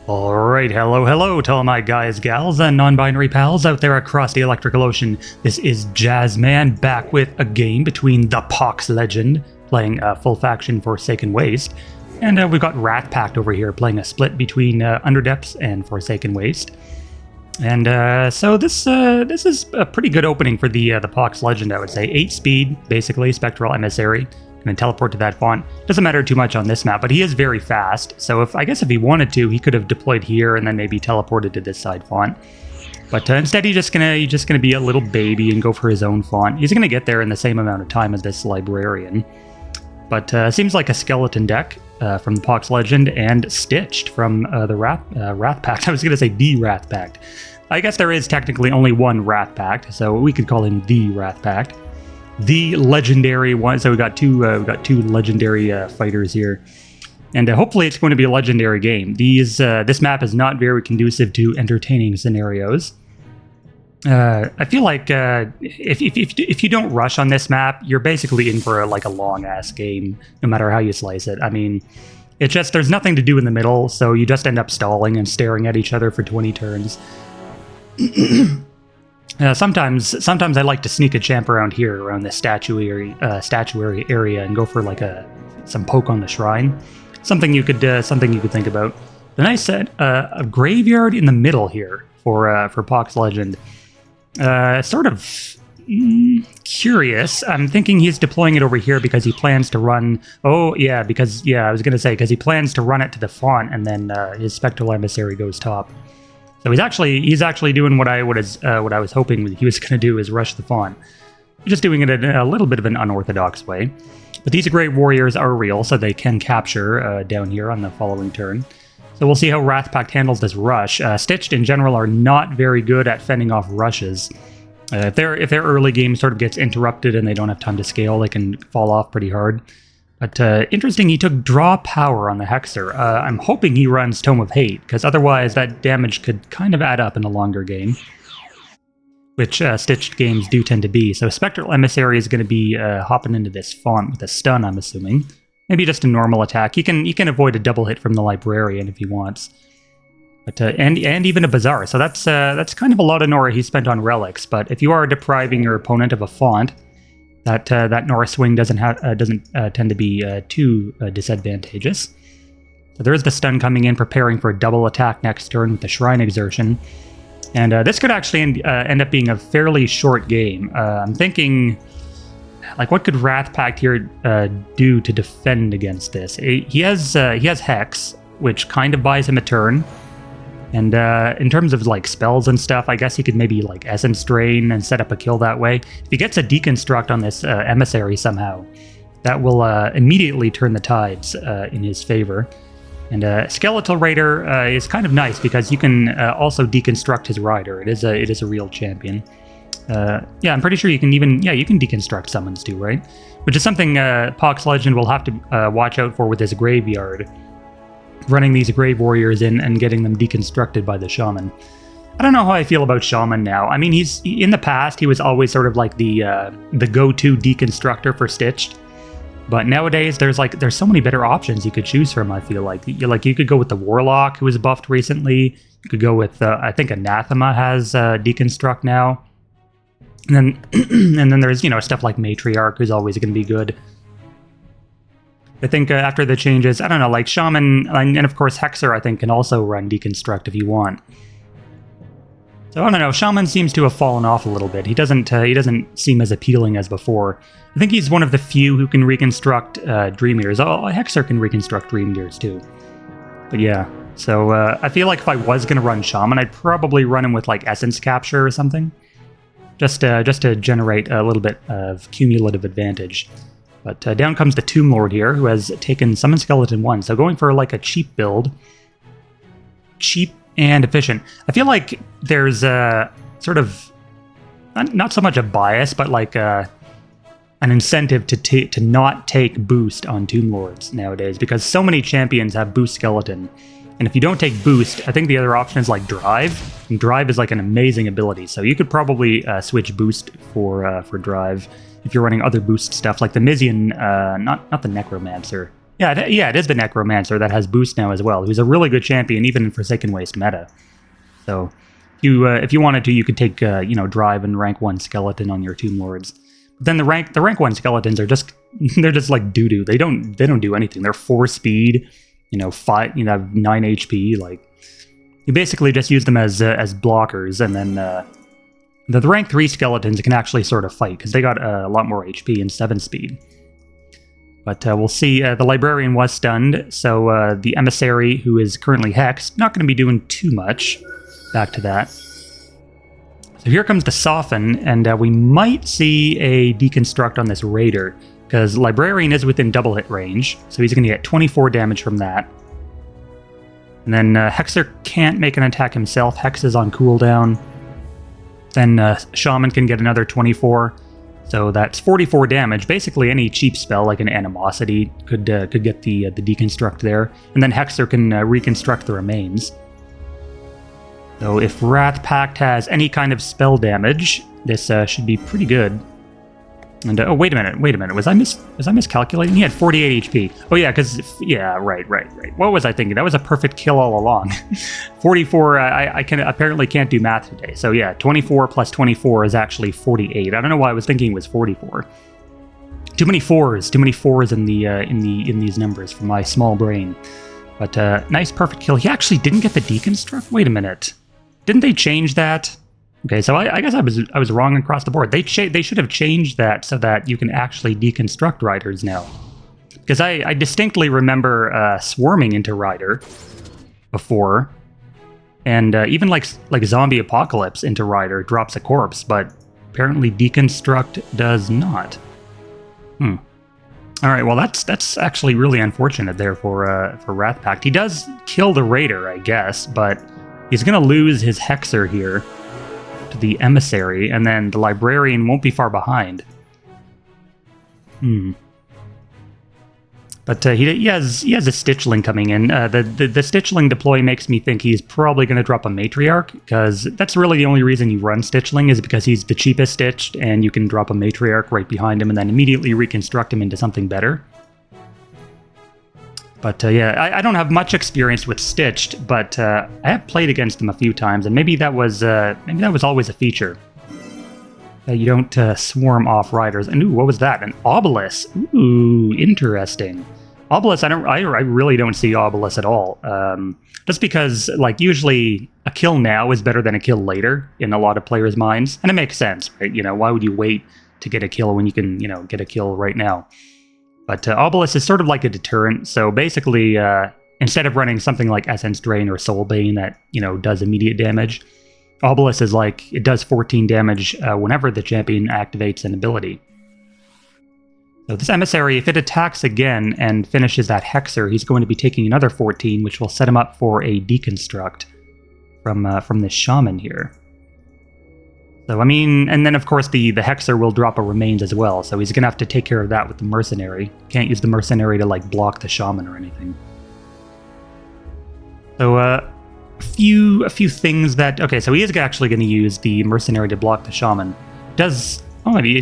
Alright, hello to all my guys, gals, and non-binary pals out there across the electrical ocean. This is Jazzman back with a game between the Pox Legend, playing full faction Forsaken Waste, and we've got WrathPact over here playing a split between Underdepths and Forsaken Waste. And so this is a pretty good opening for the Pox Legend, I would say. 8 speed, basically, Spectral Emissary. And then teleport to that font. Doesn't matter too much on this map, but he is very fast. So I guess if he wanted to, he could have deployed here and then maybe teleported to this side font. But instead, he's just gonna be a little baby and go for his own font. He's gonna get there in the same amount of time as this librarian. But seems like a skeleton deck from the Pox Legend and stitched from the WrathPact. I was gonna say the WrathPact. I guess there is technically only one WrathPact, so we could call him the WrathPact. The legendary one. So we got two legendary fighters here, and hopefully it's going to be a legendary game. This map is not very conducive to entertaining scenarios. I feel like if you don't rush on this map, you're basically in for a long ass game, no matter how you slice it. I mean, it's just there's nothing to do in the middle, so you just end up stalling and staring at each other for 20 turns. Sometimes I like to sneak a champ around here, around the statuary area, and go for some poke on the shrine. Something you could think about. The nice set, a graveyard in the middle here for Pox Legend. Sort of curious. I'm thinking he's deploying it over here because he plans to run. Oh yeah, I was gonna say because he plans to run it to the font, and then his Spectral Emissary goes top. So he's actually doing what I was hoping he was going to do, is rush the font. He's just doing it in a little bit of an unorthodox way. But these Great Warriors are real, so they can capture down here on the following turn. So we'll see how WrathPact handles this rush. Stitched in general are not very good at fending off rushes. If their early game sort of gets interrupted and they don't have time to scale, they can fall off pretty hard. But interesting, he took Draw Power on the Hexer. I'm hoping he runs Tome of Hate, because otherwise that damage could kind of add up in a longer game, which stitched games do tend to be. So Spectral Emissary is going to be hopping into this font with a stun, I'm assuming. Maybe just a normal attack. He can avoid a double hit from the Librarian if he wants. But and even a Bazaar. So that's kind of a lot of Nora he spent on relics. But if you are depriving your opponent of a font, that Nora swing doesn't tend to be too disadvantageous. So there is the stun coming in, preparing for a double attack next turn with the Shrine Exertion. And this could actually end up being a fairly short game. I'm thinking, what could WrathPact here do to defend against this? He has Hex, which kind of buys him a turn. And in terms of spells and stuff, I guess he could maybe Essence Drain and set up a kill that way. If he gets a Deconstruct on this Emissary somehow, that will immediately turn the tides in his favor. And Skeletal Raider is kind of nice because you can also deconstruct his rider. It is a real champion. Yeah, I'm pretty sure you can deconstruct summons too, right? Which is something Pox Legend will have to watch out for with his graveyard. Running these Grave Warriors in and getting them deconstructed by the Shaman. I don't know how I feel about Shaman now. I mean, in the past, he was always sort of like the go-to deconstructor for Stitched. But nowadays, there's so many better options you could choose from, I feel like. You could go with the Warlock, who was buffed recently. You could go with, I think Anathema has Deconstruct now. And then there's, stuff like Matriarch, who's always going to be good. I think after the changes, I don't know, Shaman, and of course Hexer, I think, can also run Deconstruct if you want. So I don't know, Shaman seems to have fallen off a little bit. He doesn't seem as appealing as before. I think he's one of the few who can reconstruct Dream Eaters. Oh, Hexer can reconstruct Dream Eaters too. But yeah, so I feel like if I was going to run Shaman, I'd probably run him with Essence Capture or something. Just to generate a little bit of cumulative advantage. But down comes the Tomb Lord here, who has taken Summon Skeleton 1. So going for a cheap build. Cheap and efficient. I feel like there's a sort of, not so much a bias, but an incentive to not take boost on Tomb Lords nowadays, because so many champions have boost skeleton. And if you don't take boost, I think the other option is drive. And drive is an amazing ability. So you could probably switch boost for drive. If you're running other boost stuff, like the Mizian, not the Necromancer, Yeah, it is the Necromancer that has boost now as well, who's a really good champion, even in Forsaken Waste meta. So, if you wanted to, you could take, Drive and rank 1 Skeleton on your Tomb Lords. But then the rank 1 Skeletons are just, they're just like doo-doo. They don't do anything. They're 4 speed, 5, 9 HP, like, you basically just use them as blockers, and then the rank 3 Skeletons can actually sort of fight, because they got a lot more HP and 7 speed. But we'll see. The Librarian was stunned, so the Emissary, who is currently hexed, not going to be doing too much. Back to that. So here comes the Soften, and we might see a Deconstruct on this Raider, because Librarian is within double hit range, so he's going to get 24 damage from that. And then Hexer can't make an attack himself. Hex is on cooldown. Then Shaman can get another 24. So that's 44 damage. Basically, any cheap spell like an Animosity could get the Deconstruct there. And then Hexer can reconstruct the remains. So if WrathPact has any kind of spell damage, this should be pretty good. And wait a minute. Was I miscalculating? He had 48 HP. Oh yeah, right. What was I thinking? That was a perfect kill all along. 44. I apparently can't do math today. So yeah, 24 plus 24 is actually 48. I don't know why I was thinking it was 44. Too many fours in these numbers for my small brain. But nice perfect kill. He actually didn't get the Deconstruct. Wait a minute. Didn't they change that? Okay, so I guess I was wrong across the board. They should have changed that so that you can actually deconstruct riders now. Because I distinctly remember swarming into rider before, and even like zombie apocalypse into rider drops a corpse, but apparently deconstruct does not. All right, well that's actually really unfortunate there for WrathPact. He does kill the raider, I guess, but he's gonna lose his Hexer here to the Emissary, and then the Librarian won't be far behind. But he has a Stitchling coming in. The Stitchling deploy makes me think he's probably going to drop a Matriarch, because that's really the only reason you run Stitchling, is because he's the cheapest stitched, and you can drop a Matriarch right behind him and then immediately reconstruct him into something better. But yeah, I don't have much experience with Stitched, but I have played against them a few times, and maybe that was always a feature. You don't swarm off riders. And ooh, what was that? An Obelisk. Ooh, interesting. Obelisk, I really don't see Obelisk at all. Just because, like, usually a kill now is better than a kill later in a lot of players' minds, and it makes sense, right? Why would you wait to get a kill when you can, get a kill right now? But Obelisk is sort of like a deterrent, so basically, instead of running something like Essence Drain or Soulbane that, does immediate damage, Obelisk is like, it does 14 damage whenever the champion activates an ability. So this Emissary, if it attacks again and finishes that Hexer, he's going to be taking another 14, which will set him up for a Deconstruct from this Shaman here. So, and then of course the Hexer will drop a Remains as well, so he's going to have to take care of that with the Mercenary. Can't use the Mercenary to, like, block the Shaman or anything. So, a few things that... Okay, so he is actually going to use the Mercenary to block the Shaman. He's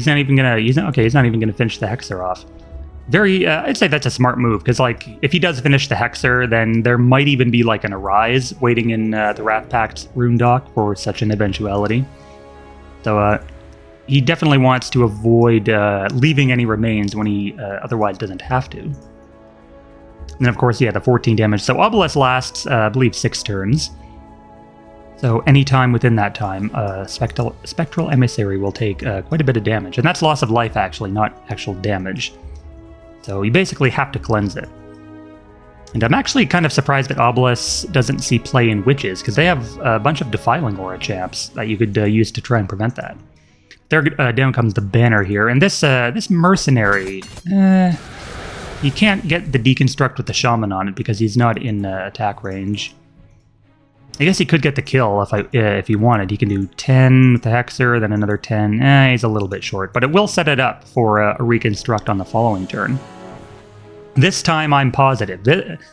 not even going to finish the Hexer off. I'd say that's a smart move, because, like, if he does finish the Hexer, then there might even be, like, an Arise waiting in the WrathPact rune dock for such an eventuality. So he definitely wants to avoid leaving any remains when he otherwise doesn't have to. And then, of course, yeah, the 14 damage. So Obelisk lasts, I believe, 6 turns. So anytime within that time, Spectral Emissary will take quite a bit of damage. And that's loss of life, actually, not actual damage. So you basically have to cleanse it. And I'm actually kind of surprised that Obelisk doesn't see play in Witches, because they have a bunch of Defiling Aura champs that you could use to try and prevent that. There, down comes the Banner here, and this Mercenary, you can't get the Deconstruct with the Shaman on it because he's not in attack range. I guess he could get the kill if he wanted. He can do 10 with the Hexer, then another 10. He's a little bit short, but it will set it up for a Reconstruct on the following turn. This time I'm positive.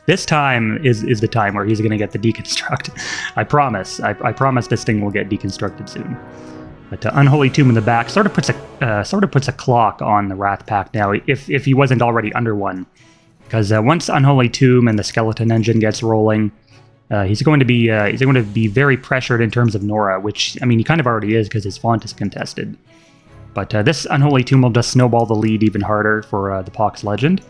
This time is the time where he's going to get the Deconstruct. I promise. I promise this thing will get deconstructed soon. But Unholy Tomb in the back sort of puts a clock on the WrathPact now, if he wasn't already under one. Because once Unholy Tomb and the Skeleton Engine gets rolling, he's going to be very pressured in terms of Nora, which, I mean, he kind of already is because his font is contested. But this Unholy Tomb will just snowball the lead even harder for the Pox Legend.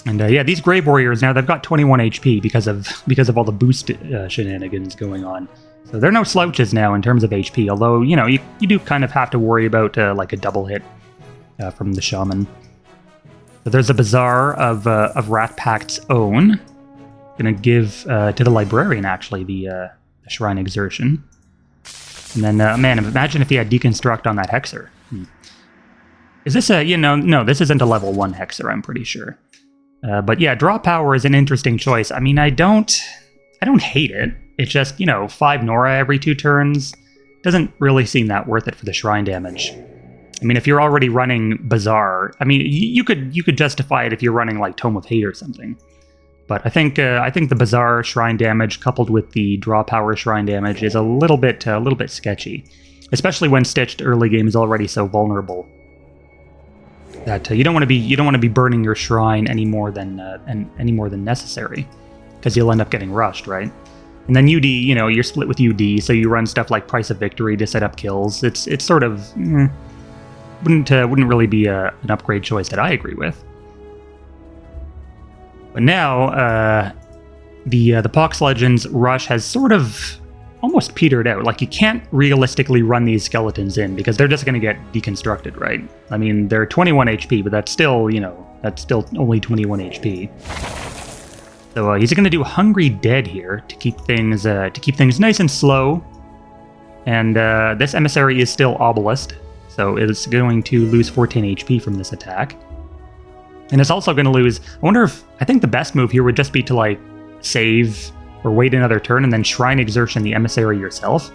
And yeah, these Grave Warriors now, they've got 21 HP because of all the boost shenanigans going on. So they're no slouches now in terms of HP, although, you know, you do kind of have to worry about like a double hit from the Shaman. So there's a Bazaar of WrathPact's own. Gonna give to the Librarian, actually, the Shrine Exertion. And then, man, imagine if he had Deconstruct on that Hexer. Is this a, no, this isn't a level 1 Hexer, I'm pretty sure. But yeah, Draw Power is an interesting choice. I mean, I don't hate it. It's just, 5 Nora every 2 turns. Doesn't really seem that worth it for the Shrine damage. I mean, if you're already running Bazaar, I mean, you could justify it if you're running like Tome of Hate or something. But I think the Bazaar Shrine damage coupled with the Draw Power Shrine damage is a little bit sketchy, especially when Stitched early game is already so vulnerable that you don't want to be burning your Shrine any more than necessary, because you'll end up getting rushed, right? And then UD, you're split with UD, so you run stuff like Price of Victory to set up kills. It's sort of wouldn't really be an upgrade choice that I agree with. But now, the Pox Legends rush has sort of almost petered out. Like, you can't realistically run these skeletons in because they're just going to get deconstructed, right? I mean, they're 21 HP, but that's still, that's still only 21 HP. So he's going to do Hungry Dead here to keep things nice and slow. And this Emissary is still Obelisk, so it's going to lose 14 HP from this attack. And it's also going to lose... I think the best move here would just be to, like, save or wait another turn and then Shrine Exertion the Emissary yourself,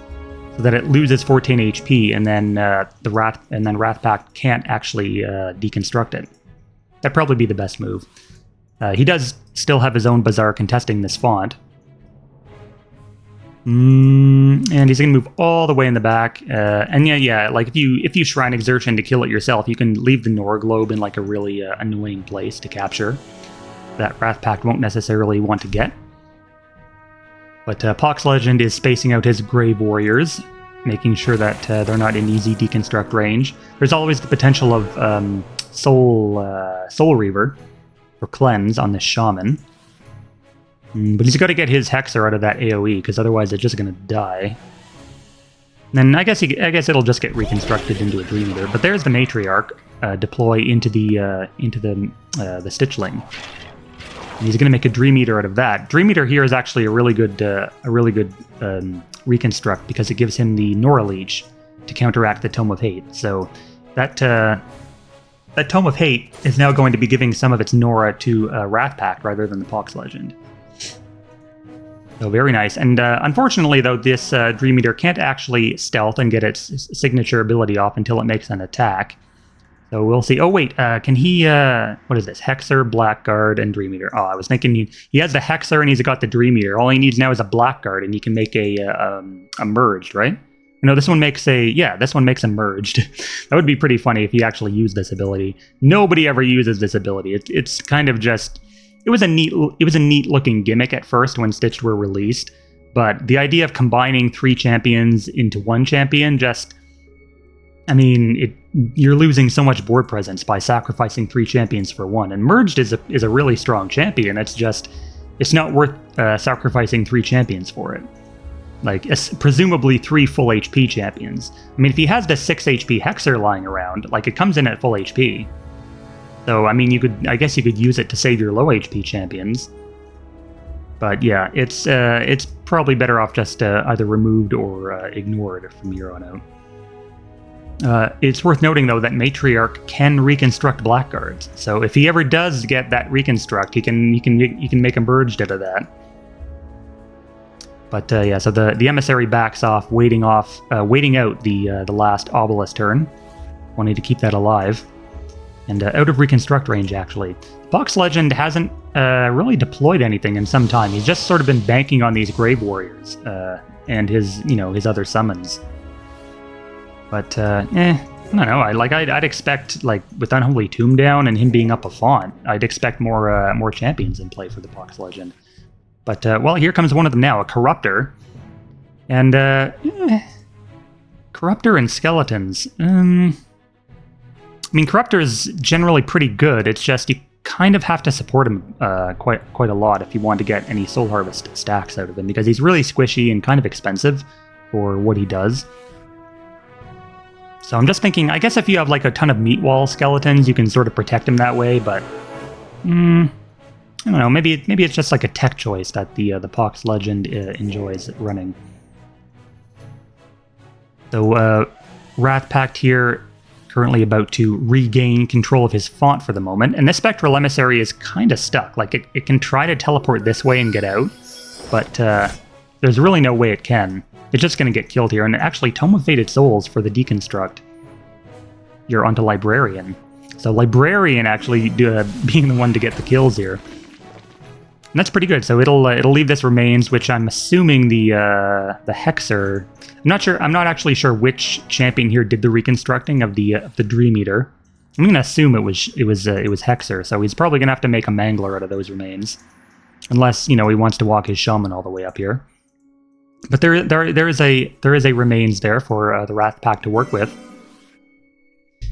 so that it loses 14 HP, and then WrathPact can't actually deconstruct it. That'd probably be the best move. He does still have his own Bazaar contesting this font. And he's going to move all the way in the back. And yeah, like if you Shrine Exertion to kill it yourself, you can leave the Nora Globe in like a really annoying place to capture that WrathPact won't necessarily want to get. But Pox Legend is spacing out his Grave Warriors, making sure that they're not in easy deconstruct range. There's always the potential of Soul Reaver for Cleanse on this Shaman. But he's got to get his Hexer out of that AoE, because otherwise it's just going to die. And then I guess it'll just get reconstructed into a Dream Eater. But there's the Matriarch deploy into the Stitchling. And he's going to make a Dream Eater out of that. Dream Eater here is actually a really good reconstruct, because it gives him the Nora Leech to counteract the Tome of Hate. So that Tome of Hate is now going to be giving some of its Nora to WrathPact rather than the Pox Legend. So very nice. And unfortunately, though, this Dream Eater can't actually stealth and get its signature ability off until it makes an attack. So we'll see. Oh, wait, can he... what is this? Hexer, Blackguard, and Dream Eater. Oh, I was thinking he has the Hexer and he's got the Dream Eater. All he needs now is a Blackguard, and he can make a merged, right? No, this one makes a merged. That would be pretty funny if he actually used this ability. Nobody ever uses this ability. It's kind of just... It was a neat looking gimmick at first when Stitched were released, but the idea of combining 3 champions into 1 champion just... I mean, you're losing so much board presence by sacrificing 3 champions for 1. And Merged is a really strong champion. It's not worth sacrificing 3 champions for it. Like, presumably 3 full HP champions. I mean, if he has the 6 HP Hexer lying around, like, it comes in at full HP. So, I mean, I guess you could use it to save your low HP champions. But yeah, it's probably better off just either removed or ignored from here on out. It's worth noting, though, that Matriarch can reconstruct Blackguards. So if he ever does get that reconstruct, he can make a merged out of that. But yeah, so the Emissary backs off, waiting out the last Obelisk turn, wanting to keep that alive. And out of reconstruct range, actually. Pox Legend hasn't really deployed anything in some time. He's just sort of been banking on these Grave Warriors and his other summons. But I don't know. I'd expect, like, with Unholy Tomb down and him being up a font, I'd expect more champions in play for the Pox Legend. But well, here comes one of them now, a Corruptor, and Corruptor and Skeletons. I mean, Corruptor is generally pretty good. It's just you kind of have to support him quite a lot if you want to get any Soul Harvest stacks out of him, because he's really squishy and kind of expensive for what he does. So I'm just thinking, I guess if you have like a ton of meat wall skeletons, you can sort of protect him that way, but I don't know, maybe it's just like a tech choice that the Pox Legend enjoys running. So WrathPact here, currently about to regain control of his font for the moment, and this Spectral Emissary is kind of stuck. Like, it can try to teleport this way and get out, but there's really no way it can. It's just going to get killed here, and actually Tome of Fated Souls for the Deconstruct. You're onto Librarian. So Librarian actually being the one to get the kills here. And that's pretty good. So it'll leave this remains, which I'm assuming the Hexer. I'm not actually sure which champion here did the reconstructing of the Dream Eater. I'm gonna assume it was Hexer. So he's probably gonna have to make a Mangler out of those remains, unless he wants to walk his Shaman all the way up here. But there is a remains there for the WrathPact to work with.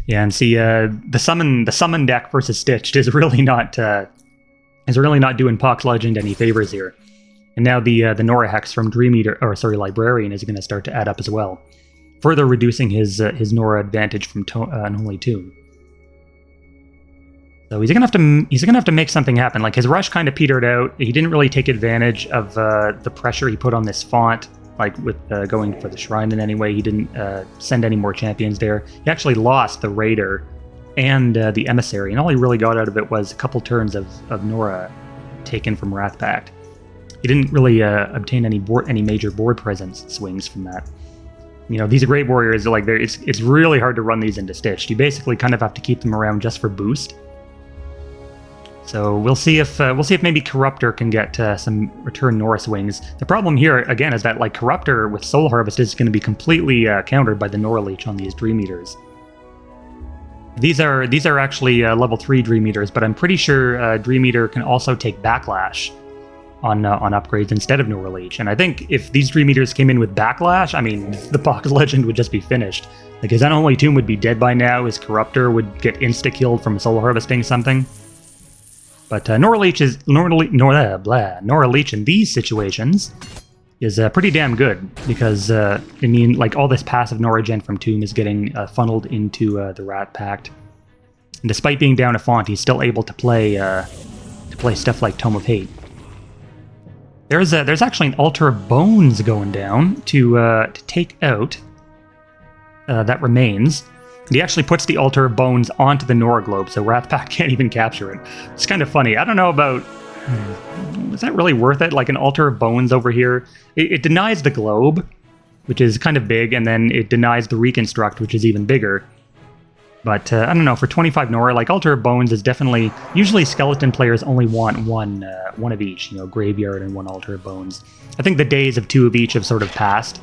Yeah, and see the summon deck versus Stitched is really not doing Pox Legend any favors here. And now the Nora Hex from Librarian is going to start to add up as well, further reducing his Nora advantage from Unholy Tomb. So he's gonna have to make something happen. Like, his rush kind of petered out. He didn't really take advantage of the pressure he put on this font, like with going for the Shrine in any way. He didn't send any more champions there. He actually lost the Raider and the Emissary, and all he really got out of it was a couple turns of Nora taken from WrathPact. He didn't really obtain any major board presence swings from that. These Great Warriors, like, it's really hard to run these into Stitched. You basically kind of have to keep them around just for boost. So we'll see if maybe Corruptor can get some return Nora swings. The problem here again is that, like, Corruptor with Soul Harvest is going to be completely countered by the Nora Leech on these Dream Eaters. These are actually level 3 Dream Eaters, but I'm pretty sure Dream Eater can also take Backlash on upgrades instead of Nora Leech. And I think if these Dream Eaters came in with Backlash, I mean, the Pox Legend would just be finished. Like, his Unholy Tomb would be dead by now. His Corruptor would get insta-killed from Soul Harvesting something. But Nora Leech in these situations is pretty damn good, because like, all this passive Nora gen from Tomb is getting funneled into the WrathPact, and despite being down a font, he's still able to play stuff like Tome of Hate. There's actually an Altar of Bones going down to take out that remains. And he actually puts the Altar of Bones onto the Nora Globe, so WrathPact can't even capture it. It's kind of funny. I don't know about... is that really worth it? Like, an Altar of Bones over here? It denies the Globe, which is kind of big, and then it denies the Reconstruct, which is even bigger. But, I don't know, for 25 Nora, like, Altar of Bones is definitely... Usually Skeleton players only want one of each, Graveyard and one Altar of Bones. I think the days of 2 of each have sort of passed.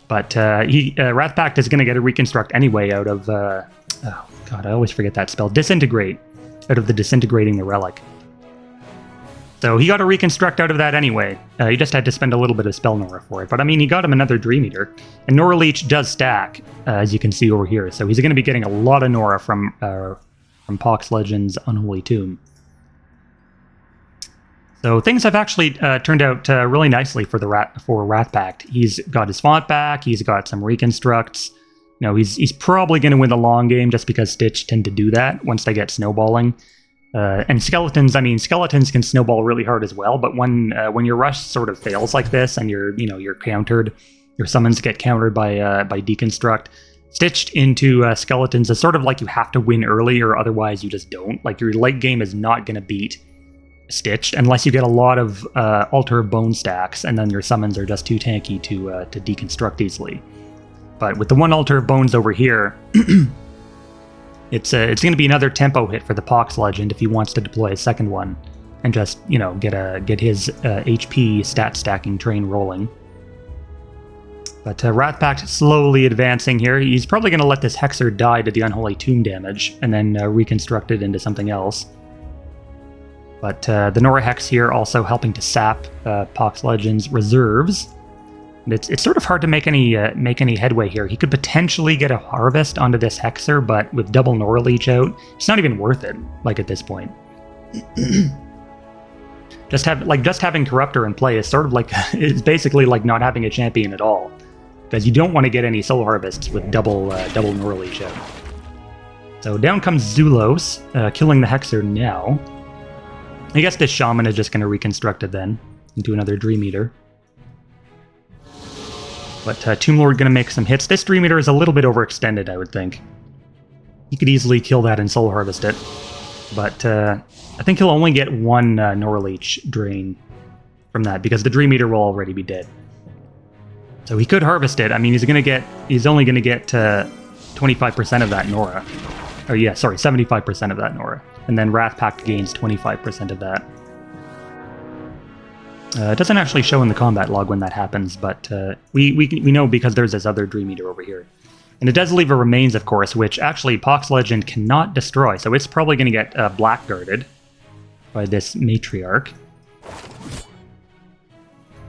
But WrathPact is going to get a Reconstruct anyway out of... oh, God, I always forget that spell. Disintegrate. Out of the Disintegrating the Relic. So he got a Reconstruct out of that anyway. He just had to spend a little bit of Spell Nora for it. But I mean, he got him another Dream Eater. And Nora Leech does stack, as you can see over here. So he's going to be getting a lot of Nora from Pox Legend's Unholy Tomb. So things have actually turned out really nicely for WrathPact. He's got his font back. He's got some Reconstructs. He's probably going to win the long game, just because Stitch tend to do that once they get snowballing. And skeletons can snowball really hard as well. But when your rush sort of fails like this, and you're countered, your summons get countered by Deconstruct, Stitched into skeletons is sort of like you have to win early, or otherwise you just don't. Like, your late game is not going to beat Stitched unless you get a lot of Altar of Bone stacks, and then your summons are just too tanky to deconstruct easily. But with the one Altar of Bones over here, it's going to be another tempo hit for the Pox Legend if he wants to deploy a second one and just get his HP stat stacking train rolling. But WrathPact slowly advancing here. He's probably going to let this Hexer die to the Unholy Tomb damage, and then reconstruct it into something else. But the Nora Hex here also helping to sap Pox Legend's reserves. And it's sort of hard to make any headway here. He could potentially get a harvest onto this Hexer, but with double Nora Leech out, it's not even worth it, like at this point. Just having Corruptor in play is sort of like it's basically like not having a champion at all. Because you don't want to get any soul harvests with double Nora Leech out. So down comes Zulos, killing the Hexer now. I guess this Shaman is just going to reconstruct it then into another Dream Eater. But Tomb Lord going to make some hits. This Dream Eater is a little bit overextended, I would think. He could easily kill that and soul harvest it. But I think he'll only get one Nora Leech drain from that, because the Dream Eater will already be dead. So he could harvest it. I mean, he's only going to get 25% of that Nora. Or yeah, sorry, 75% of that Nora. And then WrathPact gains 25% of that. It doesn't actually show in the combat log when that happens, but we know because there's this other Dream Eater over here. And it does leave a remains, of course, which actually Pox Legend cannot destroy, so it's probably going to get blackguarded by this Matriarch.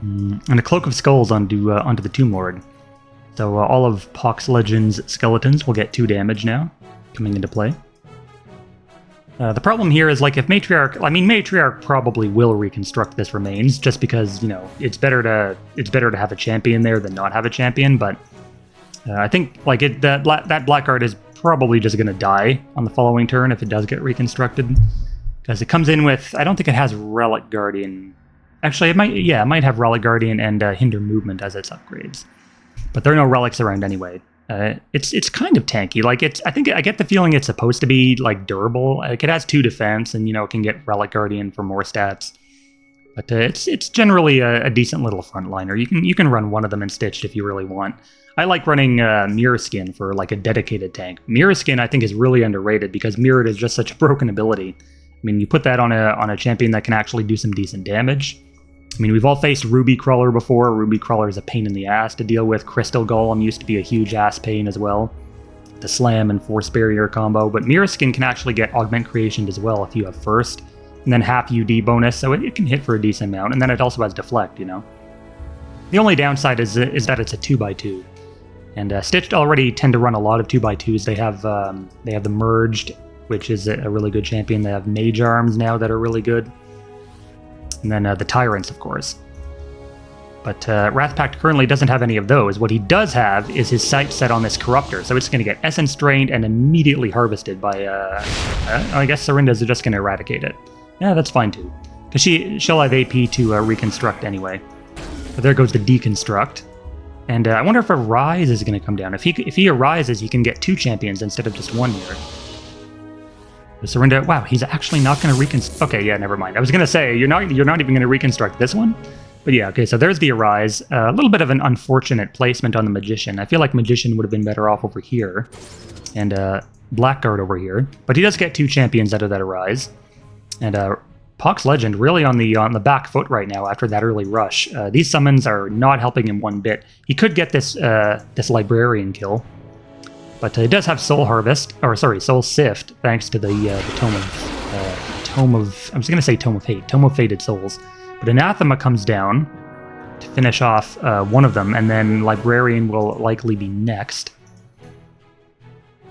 And a Cloak of Skulls onto the Tomb Lord. So all of Pox Legend's skeletons will get 2 damage now, coming into play. The problem here is, like, if Matriarch probably will reconstruct this remains, just because, you know, it's better to have a champion there than not have a champion. But I think like that Blackguard is probably just going to die on the following turn if it does get reconstructed, because it comes in with, I don't think it has Relic Guardian. Actually, it might have Relic Guardian and hinder movement as its upgrades, but there are no relics around anyway. It's kind of tanky. Like I think I get the feeling it's supposed to be like durable. Like it has 2 defense, and it can get Relic Guardian for more stats. But it's generally a decent little frontliner. You can run one of them in Stitched if you really want. I like running Mirror Skin for like a dedicated tank. Mirror Skin I think is really underrated because Mirrored is just such a broken ability. I mean, you put that on a champion that can actually do some decent damage. I mean, we've all faced Ruby Crawler before. Ruby Crawler is a pain in the ass to deal with. Crystal Golem used to be a huge ass pain as well. The Slam and Force Barrier combo. But Mirror Skin can actually get Augment Creation as well if you have first. And then half UD bonus, so it can hit for a decent amount. And then it also has Deflect, The only downside is that it's a 2x2. And Stitched already tend to run a lot of 2x2s. They have the Merged, which is a really good champion. They have Mage Arms now that are really good. And then the Tyrants, of course. But WrathPact currently doesn't have any of those. What he does have is his sight set on this Corruptor, so it's going to get Essence Drained and immediately harvested by, I guess Sarindas are just going to eradicate it. Yeah, that's fine too. Because she'll have AP to reconstruct anyway. But there goes the Deconstruct. And I wonder if a Rise is going to come down. If he arises, he can get 2 champions instead of just 1 here. Sarinda, wow, he's actually not going to reconstruct. Okay, yeah, never mind. I was going to say, you're not even going to reconstruct this one? But yeah, okay, so there's the Arise. A little bit of an unfortunate placement on the Magician. I feel like Magician would have been better off over here. And Blackguard over here. But he does get 2 champions out of that Arise. And Pox Legend really on the back foot right now after that early rush. These summons are not helping him one bit. He could get this Librarian kill. But it does have Soul Sift, thanks to the Tome of I was going to say Tome of Hate, Tome of Fated Souls. But Anathema comes down to finish off one of them, and then Librarian will likely be next.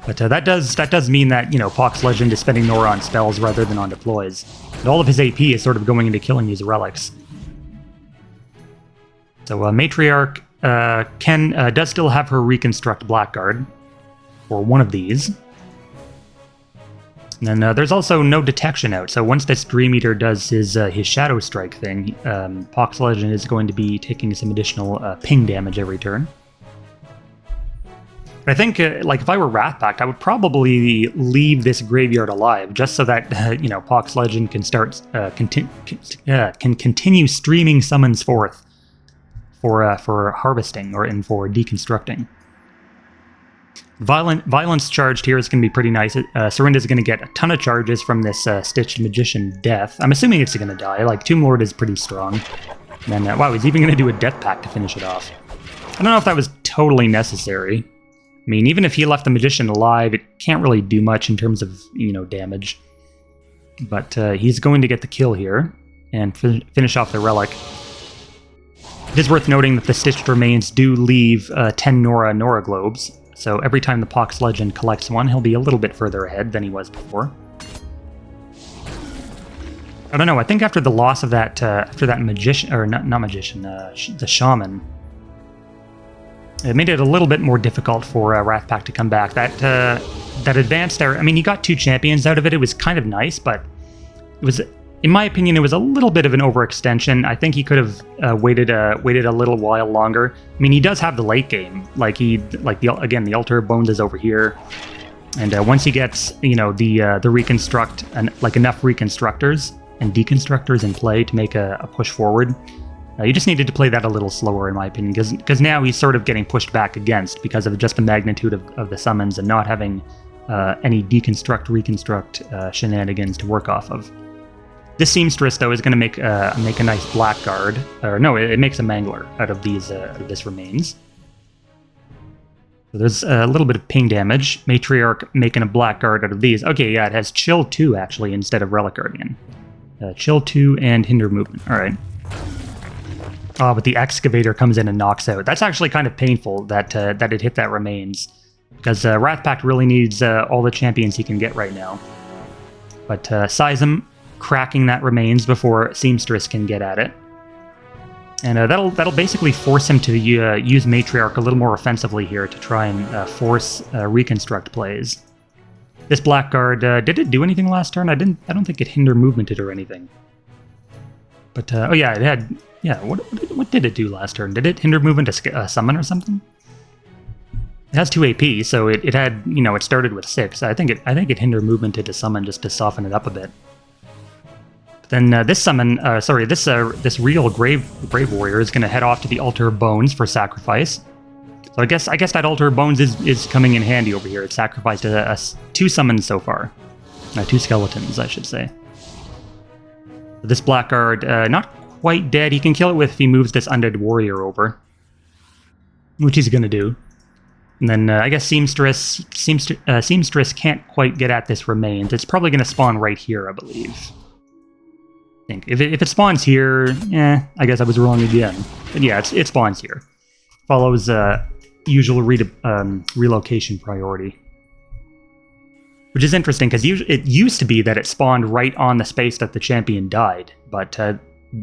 But that does mean that, Pox Legend is spending Nora on spells rather than on deploys. And all of his AP is sort of going into killing these relics. So Matriarch does still have her reconstruct Blackguard. Or one of these. And then there's also no detection out, so once this Dream Eater does his Shadow Strike thing, Pox Legend is going to be taking some additional ping damage every turn. But I think, if I were WrathPact, I would probably leave this graveyard alive, just so that, Pox Legend can start, can continue streaming summons forth for harvesting for deconstructing. Violence charged here is going to be pretty nice. Sarinda is going to get a ton of charges from this Stitched Magician death. I'm assuming it's going to die. Tomb Lord is pretty strong. And then, wow, he's even going to do a Death Pact to finish it off. I don't know if that was totally necessary. I mean, even if he left the Magician alive, it can't really do much in terms of, damage. But he's going to get the kill here and finish off the Relic. It is worth noting that the Stitched Remains do leave 10 Nora Globes, so every time the Pox Legend collects one, he'll be a little bit further ahead than he was before. I don't know, I think after the loss of that, Magician, or not Magician, the Shaman, it made it a little bit more difficult for WrathPact to come back. That advanced there, I mean, he got 2 champions out of it. It was kind of nice, but it was, in my opinion, it was a little bit of an overextension. I think he could have waited a little while longer. I mean, he does have the late game. The Altar of Bones is over here, and once he gets, the reconstruct and enough reconstructors and deconstructors in play to make a push forward. You just needed to play that a little slower, in my opinion, because now he's sort of getting pushed back against because of just the magnitude of the summons and not having any reconstruct shenanigans to work off of. This Seamstress, though, is going to make a nice Blackguard. Or no, it makes a Mangler out of this Remains. So there's a little bit of ping damage. Matriarch making a Blackguard out of these. Okay, yeah, it has Chill 2, actually, instead of Relic Guardian. Chill 2 and Hinder Movement. All right. Oh, but the Excavator comes in and knocks out. That's actually kind of painful that it hit that Remains, because WrathPact really needs all the champions he can get right now. But Seism cracking that Remains before Seamstress can get at it. And that'll basically force him to use Matriarch a little more offensively here to try and force reconstruct plays. This Blackguard, did it do anything last turn? I don't think it Hinder Movemented or anything. But oh yeah, it had. Yeah, what did it do last turn? Did it Hinder Movement a summon or something? It has 2 AP, so it had, it started with 6. I think it Hinder Movemented to summon just to soften it up a bit. But then this summon, this real Grave Warrior is going to head off to the Altar of Bones for sacrifice. So I guess that Altar of Bones is coming in handy over here. It's sacrificed 2 summons so far. 2 skeletons, I should say. This Blackguard, not quite dead. He can kill it if he moves this Undead Warrior over, which he's going to do. And then I guess Seamstress can't quite get at this Remains. It's probably going to spawn right here, I believe. I think if it spawns here, I guess I was wrong again. But yeah, it spawns here. Follows usual relocation priority. Which is interesting, because it used to be that it spawned right on the space that the champion died. But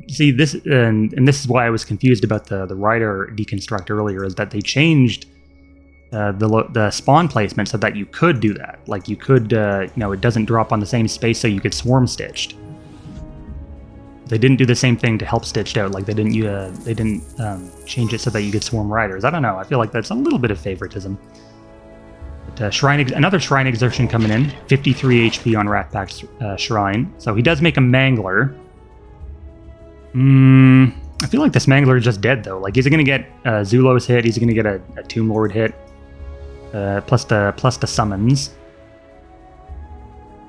see, this and this is why I was confused about the Rider deconstruct earlier, is that they changed the spawn placement so that you could do that. Like you could, it doesn't drop on the same space, so you could swarm Stitched. They didn't do the same thing to help Stitched out. Like they didn't change it so that you could swarm Riders. I don't know. I feel like that's a little bit of favoritism. But another Shrine Exertion coming in, 53 HP on WrathPact's Shrine. So he does make a Mangler. I feel like this Mangler is just dead though. Like he's gonna get Zulos hit. He's gonna get a Tomb Lord hit, plus the summons.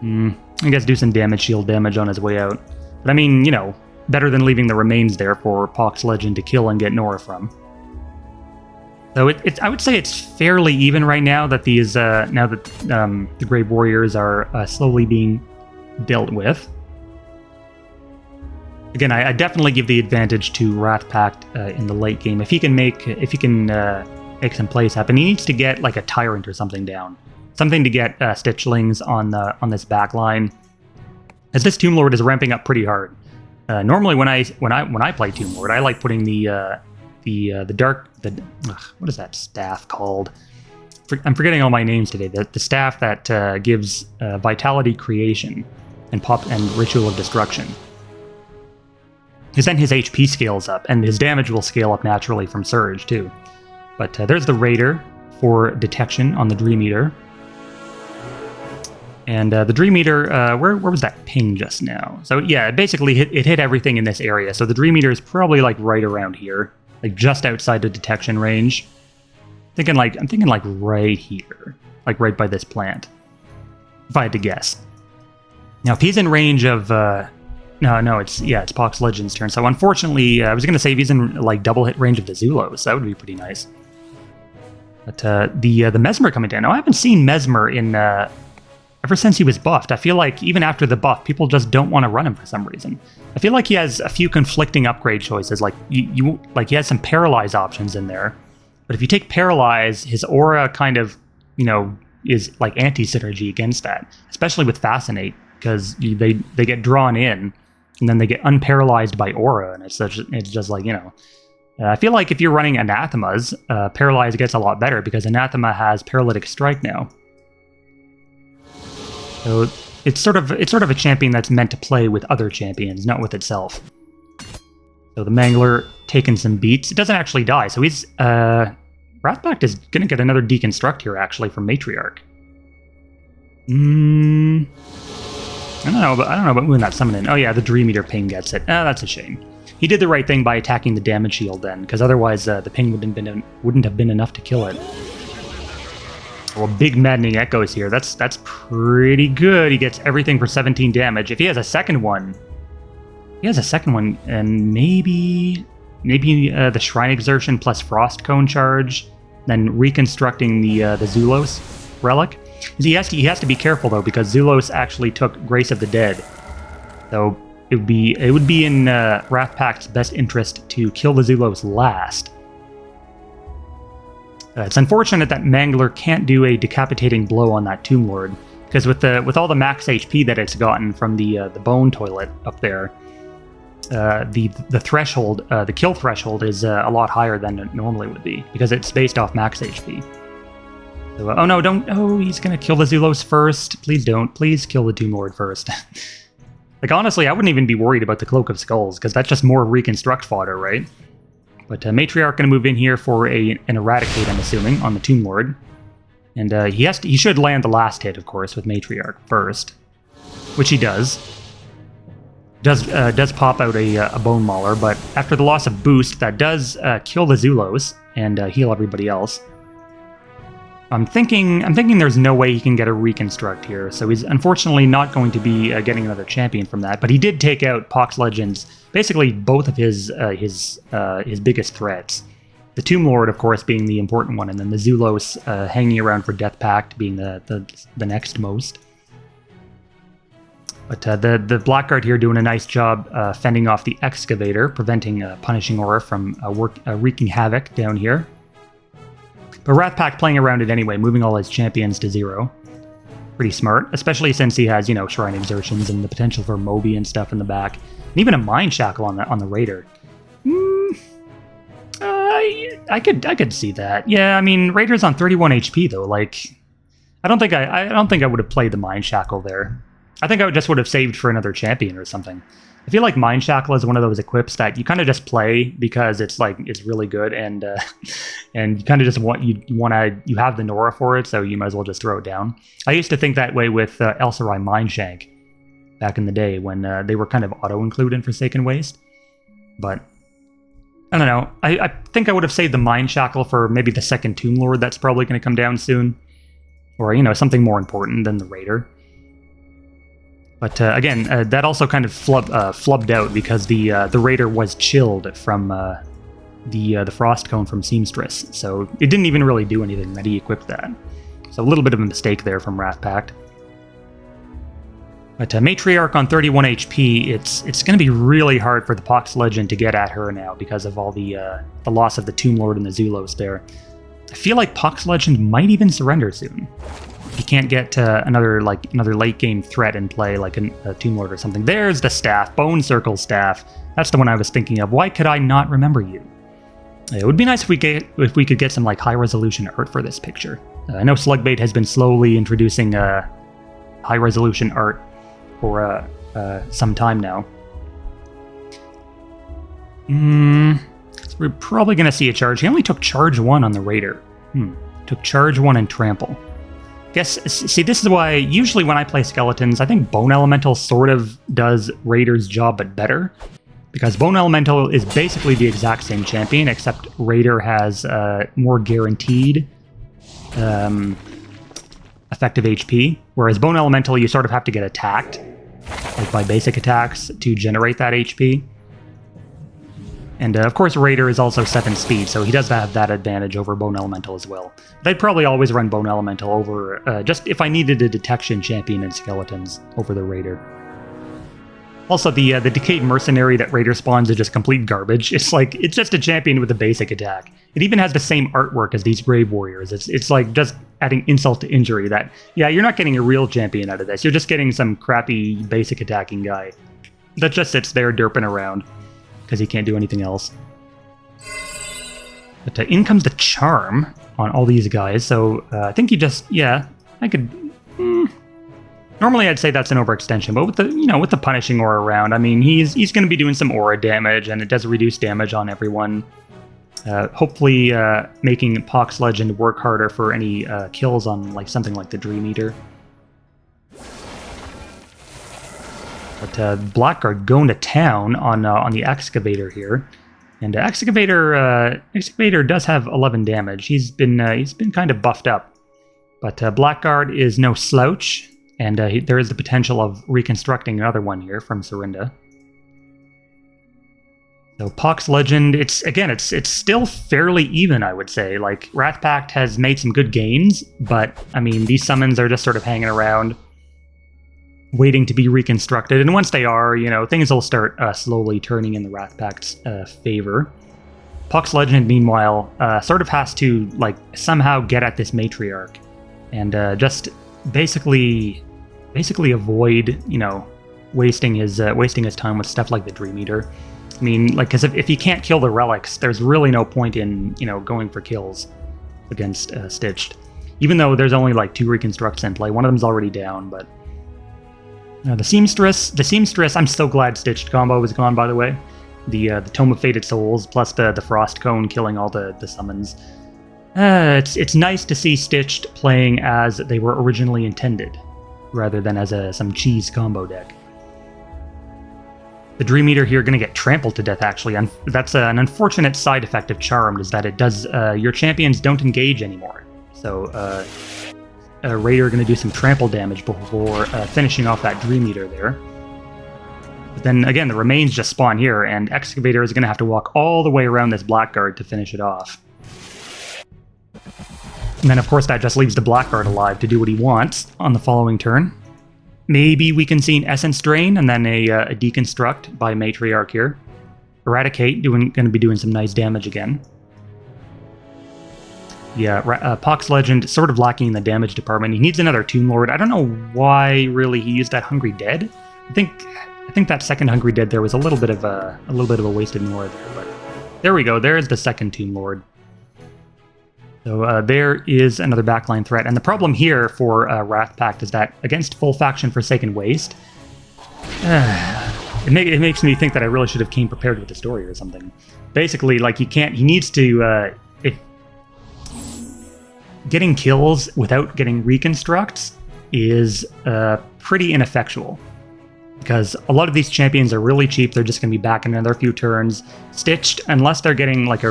I guess do some shield damage on his way out. But I mean, better than leaving the Remains there for Pox Legend to kill and get Nora from. So I would say it's fairly even right now that these the Grave Warriors are slowly being dealt with. Again, I definitely give the advantage to WrathPact in the late game. If he can make some plays happen, he needs to get like a Tyrant or something down, something to get Stitchlings on this back line, as this Tomb Lord is ramping up pretty hard. Normally, when I play Tomb Lord, I like putting what is that staff called? I'm forgetting all my names today. The staff that gives Vitality Creation and Ritual of Destruction. Because then his HP scales up, and his damage will scale up naturally from Surge, too. But there's the Raider for detection on the Dream Eater. And the Dream Eater, where was that ping just now? So yeah, it basically hit everything in this area. So the Dream Eater is probably like right around here, like just outside the detection range. I'm thinking like right here, like right by this plant, if I had to guess. Now, if he's in range of No, it's Pox Legend's turn. So unfortunately, I was going to say if he's in like double hit range of the Zulos, that would be pretty nice. But the Mesmer coming down. Now, I haven't seen Mesmer in ever since he was buffed. I feel like even after the buff, people just don't want to run him for some reason. I feel like he has a few conflicting upgrade choices. Like like he has some Paralyze options in there, but if you take Paralyze, his aura kind of is like anti-synergy against that, especially with Fascinate, because they get drawn in and then they get unparalyzed by aura, and it's just like I feel like if you're running Anathemas, Paralyze gets a lot better because Anathema has Paralytic Strike now. So it's sort of a champion that's meant to play with other champions, not with itself. So the Mangler taking some beats. It doesn't actually die, so he's WrathPact is gonna get another deconstruct here actually from Matriarch. I don't know about moving that summon in. Oh yeah, the Dream Eater ping gets it. That's a shame. He did the right thing by attacking the damage shield then, because otherwise the ping wouldn't have been enough to kill it. Well, big Maddening Echoes here. That's pretty good. He gets everything for 17 damage. If he has a second one, and maybe the Shrine Exertion plus Frost Cone charge, then reconstructing the Zulos relic. He has to be careful though, because Zulos actually took Grace of the Dead, so it would be in WrathPact's best interest to kill the Zulos last. It's unfortunate that Mangler can't do a decapitating blow on that Tomb Lord, because with all the max HP that it's gotten from the Bone Toilet up there, the threshold, the kill threshold is a lot higher than it normally would be, because it's based off max HP. So, oh no, don't! Oh, he's gonna kill the Zulos first. Please don't. Please kill the Tomb Lord first. Like honestly, I wouldn't even be worried about the Cloak of Skulls, because that's just more reconstruct fodder, right? But Matriarch going to move in here for an Eradicate, I'm assuming, on the Tomb Lord. And he should land the last hit, of course, with Matriarch first. Which he does. Does pop out a Bone Mauler, but after the loss of boost, that does kill the Zulos and heal everybody else. I'm thinking there's no way he can get a Reconstruct here, so he's unfortunately not going to be getting another champion from that. But he did take out Pox Legends, basically both of his biggest threats. The Tomb Lord, of course, being the important one, and then the Zulos hanging around for DeathPact being the next most. But the Blackguard here doing a nice job fending off the Excavator, preventing Punishing Aura from wreaking havoc down here. But WrathPact playing around it anyway, moving all his champions to 0. Pretty smart, especially since he has, Shrine Exertions and the potential for Moby and stuff in the back. And even a Mind Shackle on the Raider. I could see that. Yeah, I mean, Raider's on 31 HP though. Like, I don't think I would have played the Mind Shackle there. I think I would have saved for another champion or something. I feel like Mind Shackle is one of those equips that you kind of just play because it's really good, and you kind of just you have the Nora for it, so you might as well just throw it down. I used to think that way with Elsarai Mindshank back in the day when they were kind of auto-include in Forsaken Waste. But I don't know. I think I would have saved the Mind Shackle for maybe the second Tomb Lord that's probably going to come down soon, or something more important than the Raider. But again, that also kind of flubbed out because the Raider was chilled from the Frost Cone from Seamstress, so it didn't even really do anything that he equipped that. So a little bit of a mistake there from WrathPact. But Matriarch on 31 HP, it's going to be really hard for the Pox Legend to get at her now because of all the loss of the Tomb Lord and the Zulos there. I feel like Pox Legend might even surrender soon. If you can't get another late game threat in play, like a Tomb Lord or something. There's the staff, Bone Circle staff. That's the one I was thinking of. Why could I not remember you? It would be nice if we could get some high resolution art for this picture. I know Slugbait has been slowly introducing high resolution art for some time now. So we're probably going to see a charge. He only took charge 1 on the Raider. Took charge 1 and trample. See, this is why usually when I play Skeletons, I think Bone Elemental sort of does Raider's job, but better. Because Bone Elemental is basically the exact same champion, except Raider has more guaranteed effective HP. Whereas Bone Elemental, you sort of have to get attacked. like by basic attacks to generate that HP. And of course, Raider is also 7 speed, so he does have that advantage over Bone Elemental as well. But I'd probably always run Bone Elemental over, just if I needed a detection champion and skeletons, over the Raider. Also, the Decayed Mercenary that Raider spawns is just complete garbage. It's like, it's just a champion with a basic attack. It even has the same artwork as these Grave Warriors. It's like just adding insult to injury that, yeah, you're not getting a real champion out of this. You're just getting some crappy basic attacking guy that just sits there derping around because he can't do anything else. But in comes the Charm on all these guys, so I think he just, yeah, I could... Normally I'd say that's an overextension, but with the, you know, with the Punishing Aura around, I mean, he's going to be doing some aura damage, and it does reduce damage on everyone. Hopefully making Pox Legend work harder for any kills on like something like the Dream Eater. But Blackguard going to town on the Excavator here, and Excavator does have 11 damage. He's been kind of buffed up, but Blackguard is no slouch, and there is the potential of reconstructing another one here from Serinda. So Pox Legend, it's still fairly even, I would say. Like WrathPact has made some good gains, but I mean these summons are just sort of hanging around, waiting to be reconstructed, and once they are, you know, things will start slowly turning in the WrathPact's favor. Pox Legend, meanwhile, sort of has to like somehow get at this Matriarch, and just basically avoid, you know, wasting his time with stuff like the Dream Eater. I mean, like, because if he can't kill the relics, there's really no point in, you know, going for kills against Stitched. Even though there's only like 2 reconstructs in play, one of them's already down, but the Seamstress, I'm so glad Stitched combo was gone, by the way. The Tome of Fated Souls plus the Frost Cone killing all the summons. It's nice to see Stitched playing as they were originally intended, rather than as some cheese combo deck. The Dream Eater here going to get trampled to death, actually. That's an unfortunate side effect of Charmed, is that it does, your champions don't engage anymore. So, Raider going to do some trample damage before finishing off that Dream Eater there. But then, again, the remains just spawn here, and Excavator is going to have to walk all the way around this Blackguard to finish it off. And then, of course, that just leaves the Blackguard alive to do what he wants on the following turn. Maybe we can see an Essence Drain and then a Deconstruct by Matriarch here. Eradicate, going to be doing some nice damage again. Yeah, Pox Legend sort of lacking in the damage department. He needs another Tomb Lord. I don't know why really he used that Hungry Dead. I think that second Hungry Dead there was a little bit of a wasted Nora there, but there we go. There's the second Tomb Lord. So there is another backline threat, and the problem here for WrathPact is that against full faction Forsaken Waste, it makes me think that I really should have came prepared with the story or something. Basically, like he needs to getting kills without getting reconstructs is pretty ineffectual. Because a lot of these champions are really cheap, they're just going to be back in another few turns. Stitched, unless they're getting like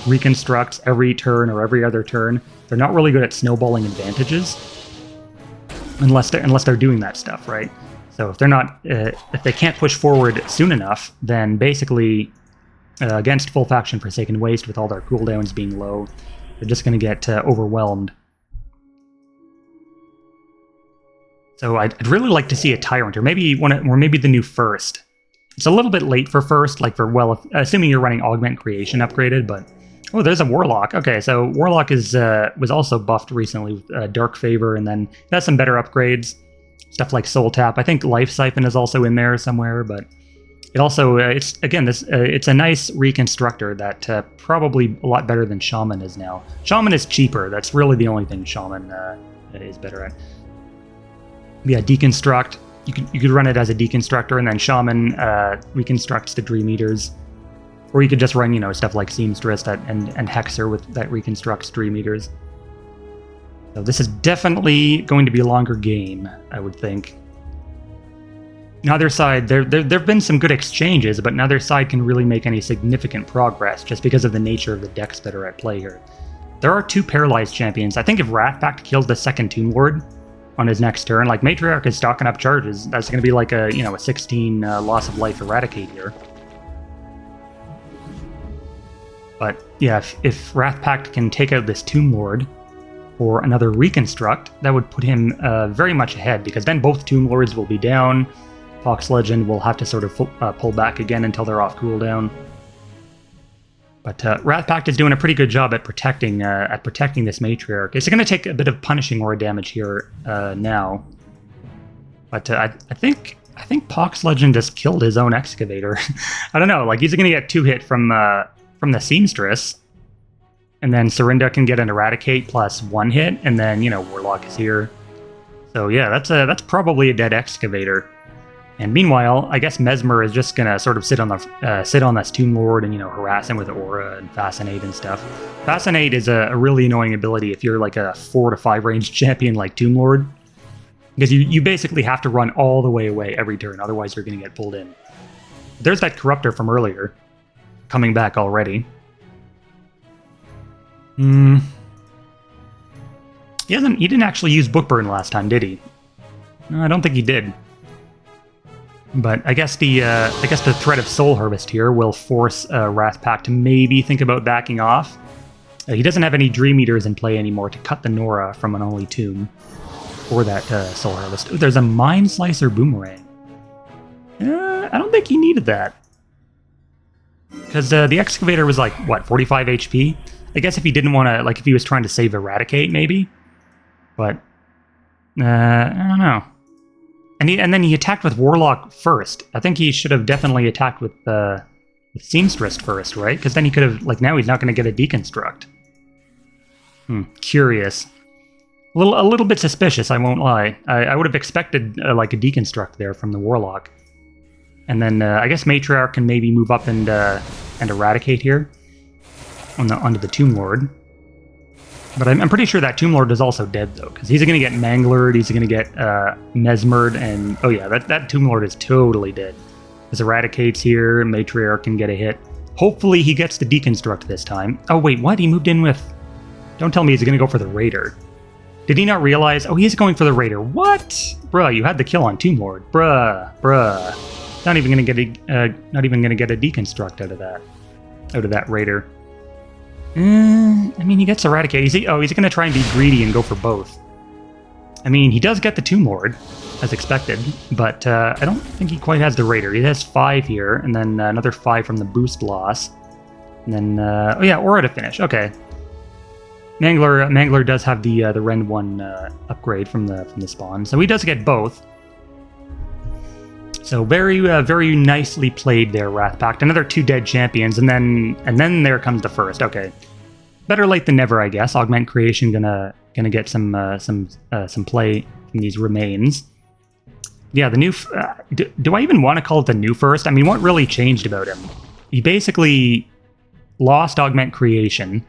reconstructs every turn or every other turn, they're not really good at snowballing advantages. Unless they're doing that stuff, right? So if they're not, if they can't push forward soon enough, then basically against full faction Forsaken Waste with all their cooldowns being low, they're just going to get overwhelmed. So I'd really like to see a Tyrant, or maybe the new First. It's a little bit late for First, like for, well, assuming you're running Augment Creation upgraded, but... Oh, there's a Warlock. Okay, so Warlock was also buffed recently with Dark Favor, and then it has some better upgrades. Stuff like Soul Tap. I think Life Siphon is also in there somewhere, but it also, it's a nice reconstructor that probably a lot better than Shaman is now. Shaman is cheaper. That's really the only thing Shaman is better at. Yeah, Deconstruct. You could run it as a Deconstructor, and then Shaman reconstructs the Dream Eaters. Or you could just run, stuff like Seamstress and Hexer that reconstructs Dream Eaters. So this is definitely going to be a longer game, I would think. Neither side, there have been some good exchanges, but neither side can really make any significant progress just because of the nature of the decks that are at play here. There are 2 paralyzed champions. I think if WrathPact kills the second Tomb Lord, on his next turn. Like, Matriarch is stocking up charges. That's going to be like a, you know, a 16 loss of life Eradicate here. But yeah, if WrathPact can take out this Tomb Lord for another Reconstruct, that would put him very much ahead, because then both Tomb Lords will be down. Pox Legend will have to sort of pull back again until they're off cooldown. But WrathPact is doing a pretty good job at protecting this Matriarch. It's going to take a bit of punishing aura damage here now. But I think Pox Legend just killed his own Excavator. I don't know. Like, he's going to get 2 hit from the Seamstress, and then Serinda can get an Eradicate plus 1 hit, and then, you know, Warlock is here. So yeah, that's probably a dead Excavator. And meanwhile, I guess Mesmer is just gonna sort of sit on this Tomb Lord and, you know, harass him with Aura and Fascinate and stuff. Fascinate is a really annoying ability if you're like a 4 to 5 range champion like Tomb Lord, because you basically have to run all the way away every turn, otherwise you're gonna get pulled in. There's that Corruptor from earlier, coming back already. He didn't actually use Bookburn last time, did he? No, I don't think he did. But I guess the threat of Soul Harvest here will force WrathPact to maybe think about backing off. He doesn't have any Dream Eaters in play anymore to cut the Nora from an Unholy Tomb for that Soul Harvest. Ooh, there's a Mind Slicer Boomerang. I don't think he needed that. Because the Excavator was like, what, 45 HP? I guess if he didn't want to, like, if he was trying to save Eradicate, maybe. But, I don't know. And then he attacked with Warlock first. I think he should have definitely attacked with Seamstress first, right? Because then he could have, like, now he's not going to get a Deconstruct. Curious. A little bit suspicious, I won't lie. I would have expected, like, a Deconstruct there from the Warlock. And then I guess Matriarch can maybe move up and Eradicate here onto the Tomb Lord. But I'm pretty sure that Tomb Lord is also dead, though, because he's going to get Manglered, he's going to get Mesmered, and oh yeah, that Tomb Lord is totally dead. There's Eradicates here, Matriarch can get a hit. Hopefully he gets the Deconstruct this time. Oh wait, what? He moved in with... Don't tell me he's going to go for the Raider. Did he not realize? Oh, he's going for the Raider. What? Bruh, you had the kill on Tomb Lord. Bruh. Not even going to get a Deconstruct out of that Raider. I mean, he gets Eradicate. He's going to try and be greedy and go for both. I mean, he does get the Tomb Lord, as expected, but I don't think he quite has the Raider. He has 5 here, and then another 5 from the boost loss. And then, oh yeah, Aura to finish. Okay. Mangler does have the Rend 1 upgrade from the spawn, so he does get both. So very nicely played there, WrathPact. Another 2 dead champions, and then there comes the first. Okay, better late than never, I guess. Augment Creation gonna get some play from these remains. Yeah, the new. Do I even want to call it the new first? I mean, what really changed about him? He basically lost Augment Creation,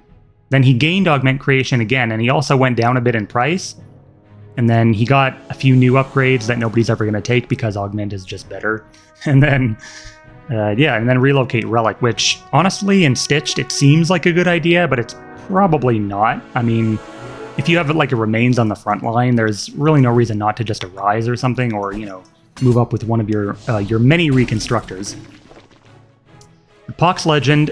then he gained Augment Creation again, and he also went down a bit in price. And then he got a few new upgrades that nobody's ever going to take because Augment is just better. And then, and then Relocate Relic, which honestly, in Stitched, it seems like a good idea, but it's probably not. I mean, if you have like a Remains on the front line, there's really no reason not to just Arise or something, or, you know, move up with one of your many Reconstructors. Pox Legend,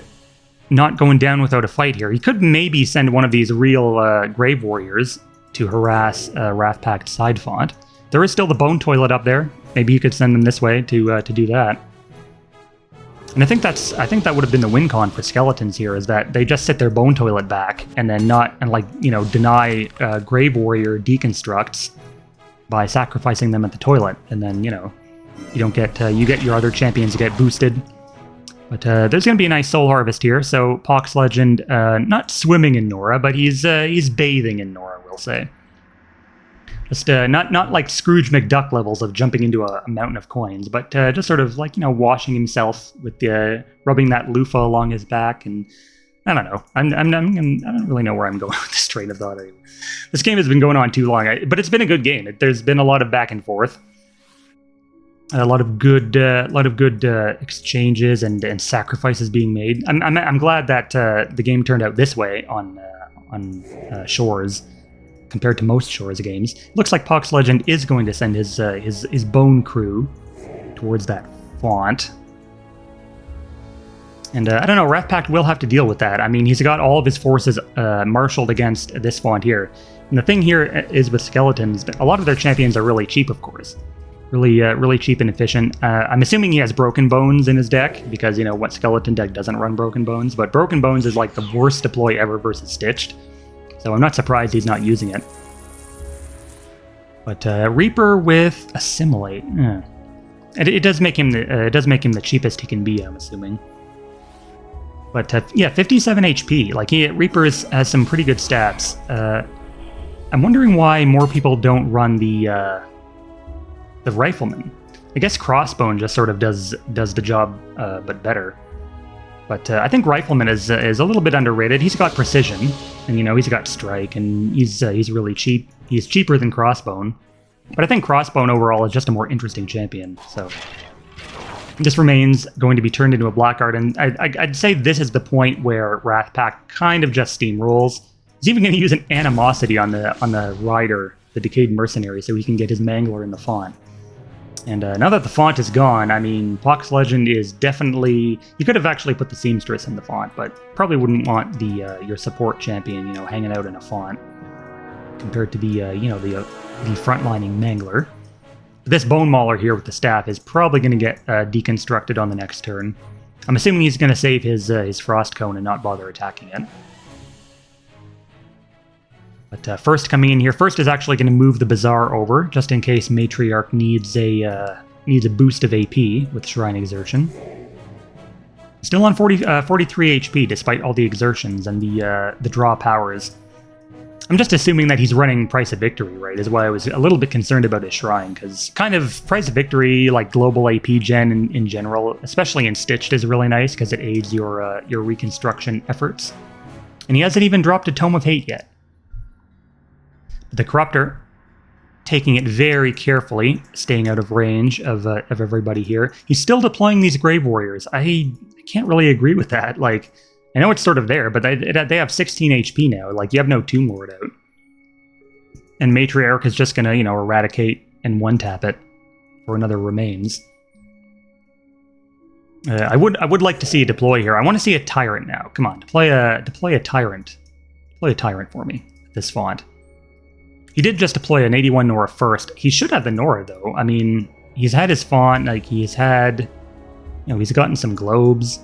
not going down without a fight here. He could maybe send one of these real Grave Warriors to harass WrathPact side font. There is still the Bone Toilet up there. Maybe you could send them this way to do that. And I think that would have been the win con for Skeletons here, is that they just sit their Bone Toilet back and then deny Grave Warrior deconstructs by sacrificing them at the toilet, and then you don't get you get your other champions get boosted. But there's going to be a nice Soul Harvest here, so Pox Legend not swimming in Nora, but he's bathing in Nora, we'll say. Just not like Scrooge McDuck levels of jumping into a mountain of coins, but just sort of like, washing himself with rubbing that loofah along his back, and I don't know. I don't really know where I'm going with this train of thought. This game has been going on too long, but it's been a good game. There's been a lot of back and forth. A lot of good exchanges and sacrifices being made. I'm glad that the game turned out this way on Shores. compared to most Shores games. Looks like Pox Legend is going to send his Bone crew towards that font. And I don't know, WrathPact will have to deal with that. I mean, he's got all of his forces marshaled against this font here. And the thing here is with Skeletons, a lot of their champions are really cheap, of course. Really cheap and efficient. I'm assuming he has Broken Bones in his deck, because, you know, what Skeleton deck doesn't run Broken Bones? But Broken Bones is like the worst deploy ever versus Stitched. So I'm not surprised he's not using it. But Reaper with Assimilate. It does make him the cheapest he can be, I'm assuming. But yeah, 57 HP. Like, Reaper has some pretty good stats. I'm wondering why more people don't run the Rifleman. I guess Crossbone just sort of does the job, but better. But I think Rifleman is a little bit underrated. He's got precision, and, you know, he's got strike, and he's really cheap. He's cheaper than Crossbone. But I think Crossbone overall is just a more interesting champion. So this remains going to be turned into a Blackguard, and I'd say this is the point where WrathPact kind of just steamrolls. He's even going to use an Animosity on the Rider, the Decayed Mercenary, so he can get his Mangler in the font. And now that the font is gone, I mean, Pox Legend is definitely... You could have actually put the Seamstress in the font, but probably wouldn't want the your support champion, you know, hanging out in a font compared to the, you know, the frontlining Mangler. This Bone Mauler here with the staff is probably going to get deconstructed on the next turn. I'm assuming he's going to save his Frost Cone and not bother attacking it. But First coming in here, First is actually going to move the Bazaar over, just in case Matriarch needs a boost of AP with Shrine Exertion. Still on 43 HP, despite all the exertions and the draw powers. I'm just assuming that he's running Price of Victory, right? Is why I was a little bit concerned about his Shrine, because kind of Price of Victory, like global AP gen in general, especially in Stitched, is really nice because it aids your reconstruction efforts. And he hasn't even dropped a Tome of Hate yet. The Corruptor, taking it very carefully, staying out of range of everybody here. He's still deploying these Grave Warriors. I can't really agree with that. Like, I know it's sort of there, but they have 16 HP now. Like, you have no Tomb Lord out. And Matriarch is just gonna, you know, eradicate and one-tap it for another Remains. I would like to see a deploy here. I want to see a Tyrant now. Come on, deploy a Tyrant. Deploy a Tyrant for me, this font. He did just deploy an 81 Nora first. He should have the Nora, though. I mean, he's had his font, like, he's had... You know, he's gotten some globes.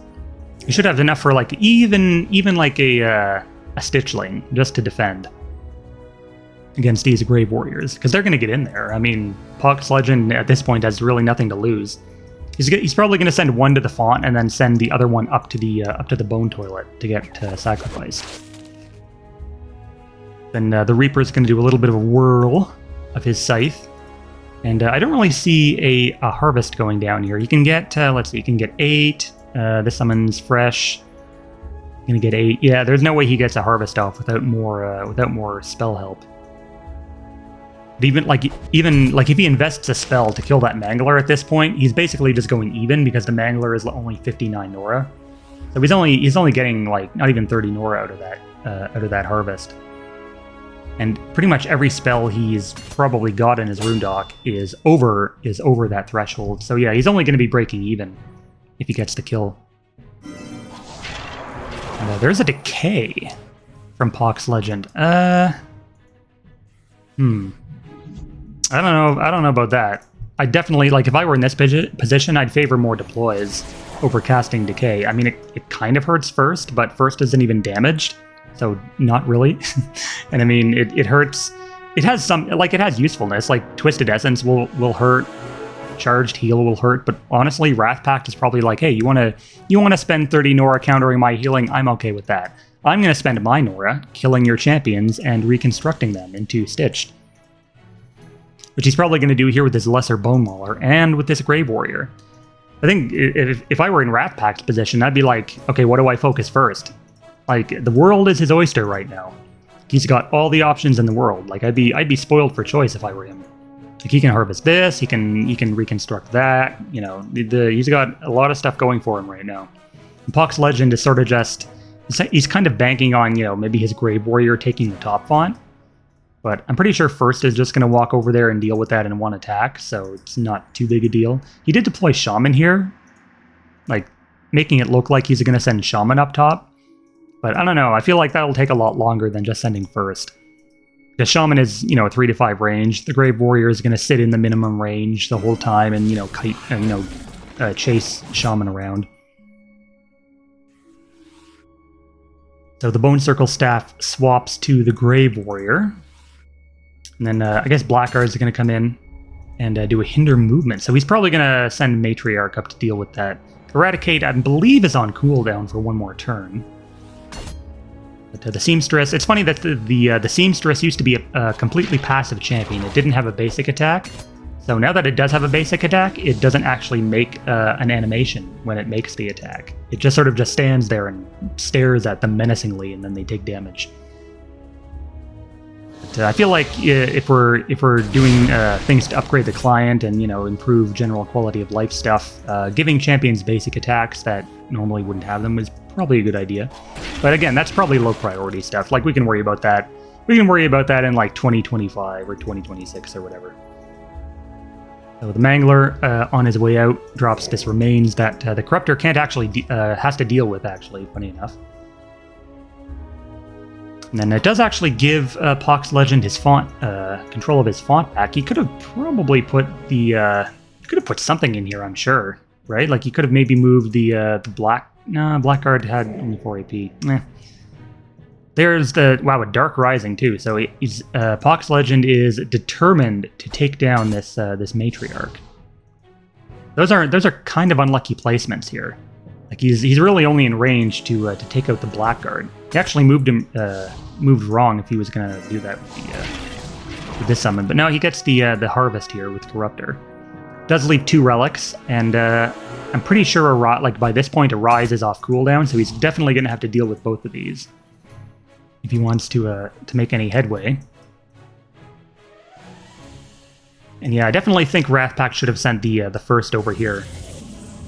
He should have enough for, like, even like a Stitchling, just to defend against these Grave Warriors, because they're going to get in there. I mean, Pox Legend, at this point, has really nothing to lose. He's probably going to send one to the font, and then send the other one up to the Bone Toilet to get sacrificed. Then the Reaper's going to do a little bit of a whirl of his Scythe. And I don't really see a Harvest going down here. You can get, let's see, you can get 8. This summons Fresh. You're going to get 8. Yeah, there's no way he gets a Harvest off without more spell help. But even if he invests a spell to kill that Mangler at this point, he's basically just going even because the Mangler is only 59 Nora. So he's only getting, like, not even 30 Nora out of that Harvest. And pretty much every spell he's probably got in his rune dock is over that threshold. So yeah, he's only going to be breaking even if he gets the kill. And, there's a Decay from Pox Legend. I don't know about that. I definitely, like, if I were in this position, I'd favor more deploys over casting Decay. I mean, it kind of hurts First, but First isn't even damaged. So not really. And I mean, it hurts. It has some, like, it has usefulness. Like, Twisted Essence will hurt. Charged Heal will hurt. But honestly, WrathPact is probably like, hey, you want to spend 30 Nora countering my healing? I'm okay with that. I'm going to spend my Nora killing your champions and reconstructing them into Stitched. Which he's probably going to do here with his Lesser Bone Mauler and with this Grave Warrior. I think if I were in WrathPact's position, I'd be like, okay, what do I focus first? Like, the world is his oyster right now. He's got all the options in the world. Like, I'd be spoiled for choice if I were him. Like, he can harvest this, he can reconstruct that. You know, he's got a lot of stuff going for him right now. And Pox Legend is sort of just, he's kind of banking on, you know, maybe his Grave Warrior taking the top font. But I'm pretty sure First is just going to walk over there and deal with that in one attack, so it's not too big a deal. He did deploy Shaman here, like making it look like he's going to send Shaman up top. But I don't know, I feel like that'll take a lot longer than just sending First. The Shaman is, you know, a 3 to 5 range. The Grave Warrior is going to sit in the minimum range the whole time and, you know, kite, chase Shaman around. So the Bone Circle Staff swaps to the Grave Warrior. And then I guess Blackguard is going to come in and do a hinder movement. So he's probably going to send Matriarch up to deal with that. Eradicate, I believe, is on cooldown for one more turn. But the Seamstress, it's funny that the Seamstress used to be a completely passive champion. It didn't have a basic attack. So now that it does have a basic attack, it doesn't actually make an animation when it makes the attack. It just sort of just stands there and stares at them menacingly, and then they take damage. I feel like if we're doing things to upgrade the client and, you know, improve general quality of life stuff, giving champions basic attacks that normally wouldn't have them is probably a good idea. But again, that's probably low priority stuff. Like, we can worry about that. We can worry about that in like 2025 or 2026 or whatever. So the Mangler on his way out drops this remains that the Corruptor can't actually has to deal with. Actually, funny enough. And then it does actually give Pox Legend his font, control of his font back. He could have probably put the, could have put something in here, I'm sure, right? Like, he could have maybe moved the black. No, Blackguard had only 4 AP. There's the a Dark Rising too. So he's Pox Legend is determined to take down this this Matriarch. Those are kind of unlucky placements here. Like, he's really only in range to take out the Blackguard. He actually moved wrong if he was going to do that with this summon. But no, he gets the Harvest here with Corruptor. Does leave 2 relics, and I'm pretty sure by this point a Rise is off cooldown, so he's definitely going to have to deal with both of these if he wants to make any headway. And yeah, I definitely think WrathPact should have sent the First over here.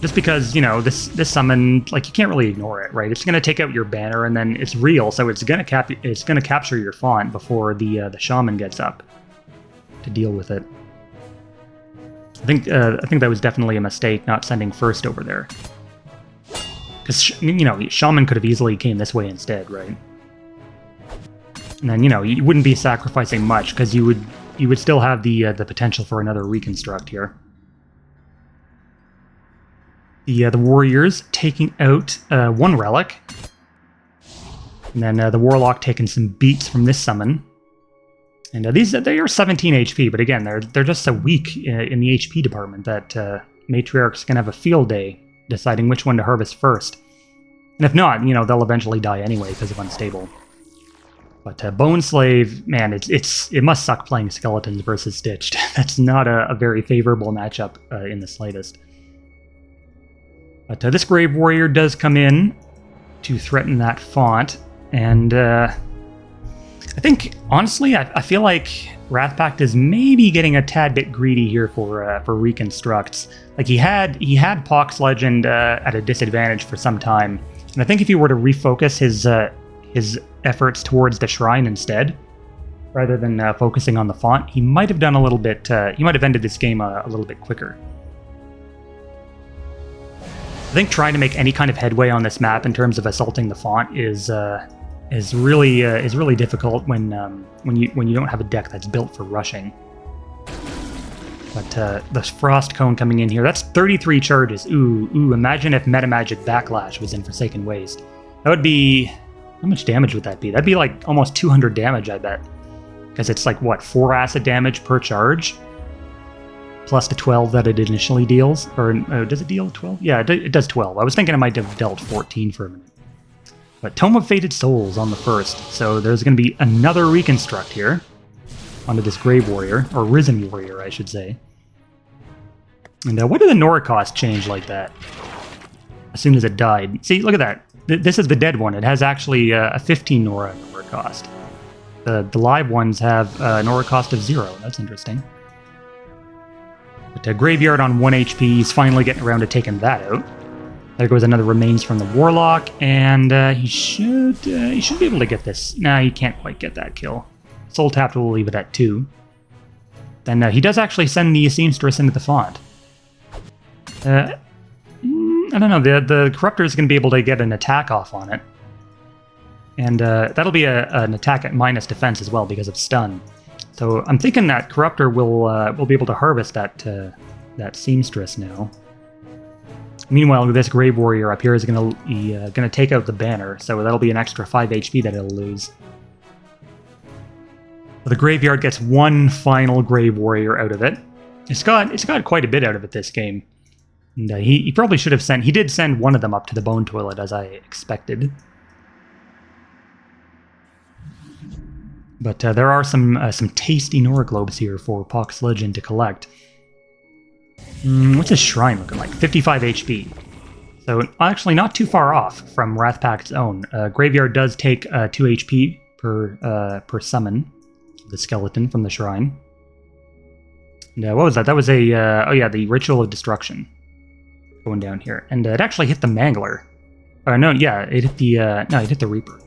Just because, you know, this summon, like, you can't really ignore it, right? It's going to take out your banner, and then it's real, so it's going to capture your font before the Shaman gets up to deal with it. I think that was definitely a mistake not sending First over there, because, you know, Shaman could have easily came this way instead, right? And then, you know, you wouldn't be sacrificing much because you would still have the potential for another Reconstruct here. The Warriors taking out 1 relic, and then the Warlock taking some beats from this summon. And they are 17 HP, but again, they're just so weak in the HP department that Matriarch's gonna have a field day deciding which one to harvest first. And if not, you know, they'll eventually die anyway because of unstable. But Bone Slave, man, it must suck playing Skeletons versus Stitched. That's not a very favorable matchup in the slightest. But this Grave Warrior does come in to threaten that font, and I think, honestly, I feel like WrathPact is maybe getting a tad bit greedy here for Reconstructs. Like, he had Pox Legend at a disadvantage for some time, and I think if he were to refocus his efforts towards the Shrine instead, rather than focusing on the font, he might have done a little bit. He might have ended this game a little bit quicker. I think trying to make any kind of headway on this map in terms of assaulting the font is really difficult when you don't have a deck that's built for rushing. But the Frost Cone coming in here, that's 33 charges. Ooh! Imagine if Metamagic Backlash was in Forsaken Waste. That would be, how much damage would that be? That'd be like almost 200 damage, I bet, because it's like what, 4 acid damage per charge. Plus the 12 that it initially deals, or does it deal 12? Yeah, it does 12. I was thinking it might have dealt 14 for a minute. But Tome of Fated Souls on the first, so there's going to be another Reconstruct here onto this Grave Warrior, or Risen Warrior, I should say. And what did the Nora cost change like that as soon as it died? See, look at that. This is the dead one. It has actually a 15 Nora cost. The live ones have a Nora cost of 0. That's interesting. But Graveyard on 1 HP, he's finally getting around to taking that out. There goes another Remains from the Warlock, and he should be able to get this. Nah, he can't quite get that kill. Soul tapped, we'll leave it at 2. Then he does actually send the Seamstress into the font. I don't know, the Corruptor is going to be able to get an attack off on it. And that'll be an attack at minus defense as well because of stun. So I'm thinking that Corruptor will be able to harvest that Seamstress now. Meanwhile, this Grave Warrior up here is gonna take out the banner, so that'll be an extra 5 HP that it'll lose. But the Graveyard gets one final Grave Warrior out of it. It's got quite a bit out of it this game. And he probably should have sent... He did send one of them up to the Bone Toilet, as I expected. But there are some tasty Nora Globes here for Pox Legend to collect. What's his shrine looking like? 55 HP. So actually not too far off from WrathPact's own. Graveyard does take 2 HP per summon the skeleton from the shrine. And what was that? That was a the Ritual of Destruction going down here, and it actually hit the Mangler. No, yeah, it hit the it hit the Reaper.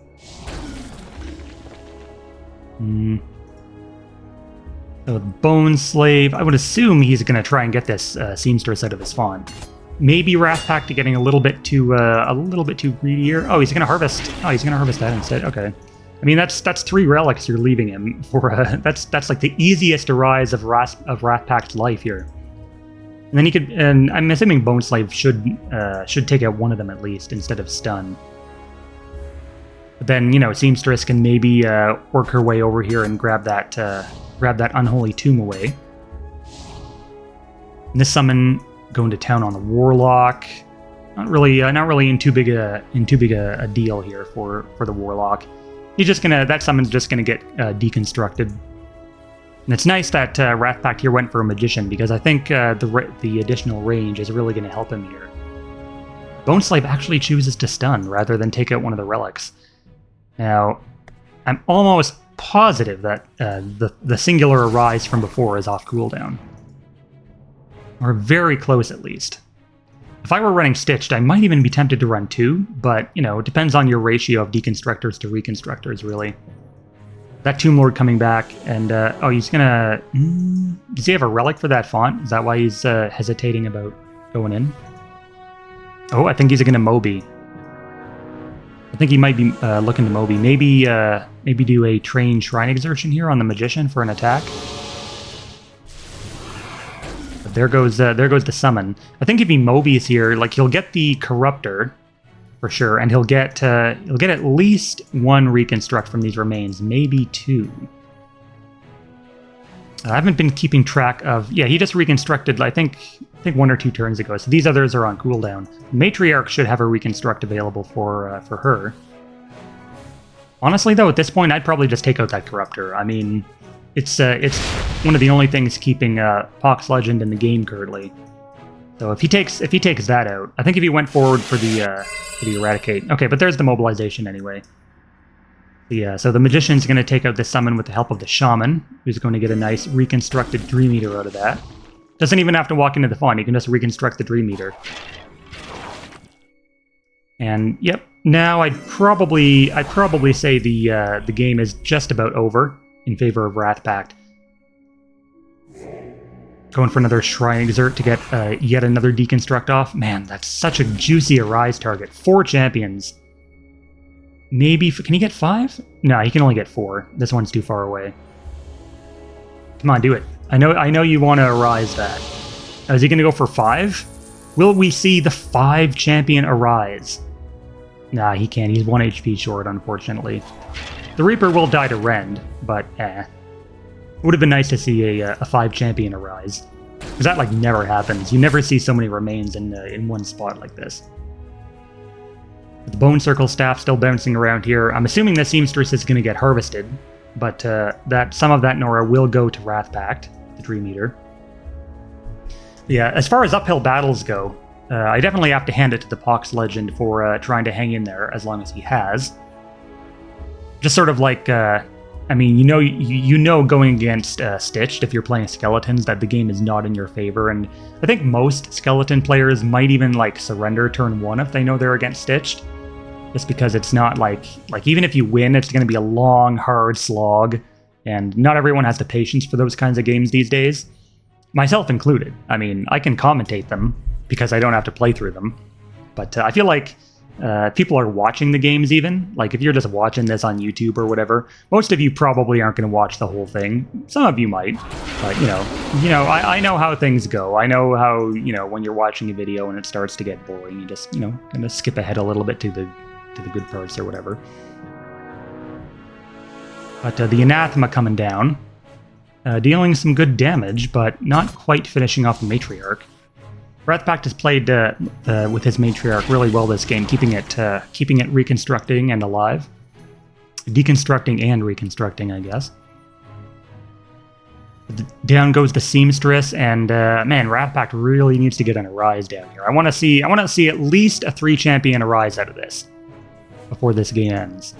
So the Bone Slave, I would assume he's going to try and get this Seamstress out of his font. Maybe WrathPact getting a little bit too greedy here. Oh, he's going to harvest. Oh, he's going to harvest that instead. Okay. I mean, that's 3 relics you're leaving him for. That's like the easiest arise of WrathPact's life here. And then he could, and I'm assuming Bone Slave should take out one of them at least instead of stun. But then, you know, Seamstress can maybe work her way over here and grab that Unholy Tomb away. And this summon going to town on the Warlock. Not really in too big a deal here for the Warlock. That summon's just gonna get deconstructed. And it's nice that WrathPact here went for a Magician, because I think the additional range is really gonna help him here. Bone Slave actually chooses to stun rather than take out one of the relics. Now, I'm almost positive that the singular Arise from before is off cooldown. Or very close at least. If I were running Stitched, I might even be tempted to run 2, but, you know, it depends on your ratio of Deconstructors to Reconstructors, really. That Tomb Lord coming back, and, oh, he's gonna... does he have a relic for that font? Is that why he's hesitating about going in? Oh, I think he's gonna Moby. I think he might be looking to Moby. Maybe do a Train Shrine Exertion here on the Magician for an attack. But there goes the summon. I think if he Mobies here, like, he'll get the Corruptor for sure, and he'll get at least 1 Reconstruct from these remains, maybe 2. I haven't been keeping track of... Yeah, he just reconstructed, I think 1 or 2 turns ago, so these others are on cooldown. Matriarch should have a Reconstruct available for her. Honestly, though, at this point, I'd probably just take out that Corruptor. I mean, it's one of the only things keeping Pox Legend in the game currently. So if he takes that out, I think if he went forward for the Eradicate... Okay, but there's the Mobilization anyway. Yeah, so the Magician's going to take out this summon with the help of the Shaman, who's going to get a nice reconstructed Dream Eater out of that. Doesn't even have to walk into the font, he can just reconstruct the Dream Eater. And, yep, now I'd probably say the game is just about over in favor of WrathPact. Going for another Shrine Exert to get yet another Deconstruct off. Man, that's such a juicy Arise target. 4 champions. Maybe... Can he get 5? No, he can only get 4. This one's too far away. Come on, do it. I know you want to Arise that. Is he going to go for 5? Will we see the 5 champion Arise? Nah, he can't. He's 1 HP short, unfortunately. The Reaper will die to Rend, but It would have been nice to see a 5 champion Arise. Because that, like, never happens. You never see so many remains in one spot like this. The Bone Circle Staff still bouncing around here. I'm assuming the Seamstress is going to get harvested, but that some of that Nora will go to WrathPact, the Dream Eater. Yeah, as far as uphill battles go, I definitely have to hand it to the Pox Legend for trying to hang in there as long as he has. Just sort of like, I mean, you know going against Stitched, if you're playing Skeletons, that the game is not in your favor, and I think most Skeleton players might even, like, surrender turn 1 if they know they're against Stitched. Just because it's not like even if you win, it's going to be a long, hard slog. And not everyone has the patience for those kinds of games these days, myself included. I mean, I can commentate them because I don't have to play through them. But I feel like people are watching the games even. Like if you're just watching this on YouTube or whatever, most of you probably aren't going to watch the whole thing. Some of you might, but I know how things go. I know how, when you're watching a video and it starts to get boring, you just, kind of skip ahead a little bit to the good parts or whatever. But the Anathema coming down, dealing some good damage, but not quite finishing off the Matriarch. WrathPact has played with his Matriarch really well this game, keeping it reconstructing and alive. Deconstructing and reconstructing, I guess. Down goes the Seamstress, and man, WrathPact really needs to get on a rise down here. I want to see at least a 3-champion Arise out of this before this game ends.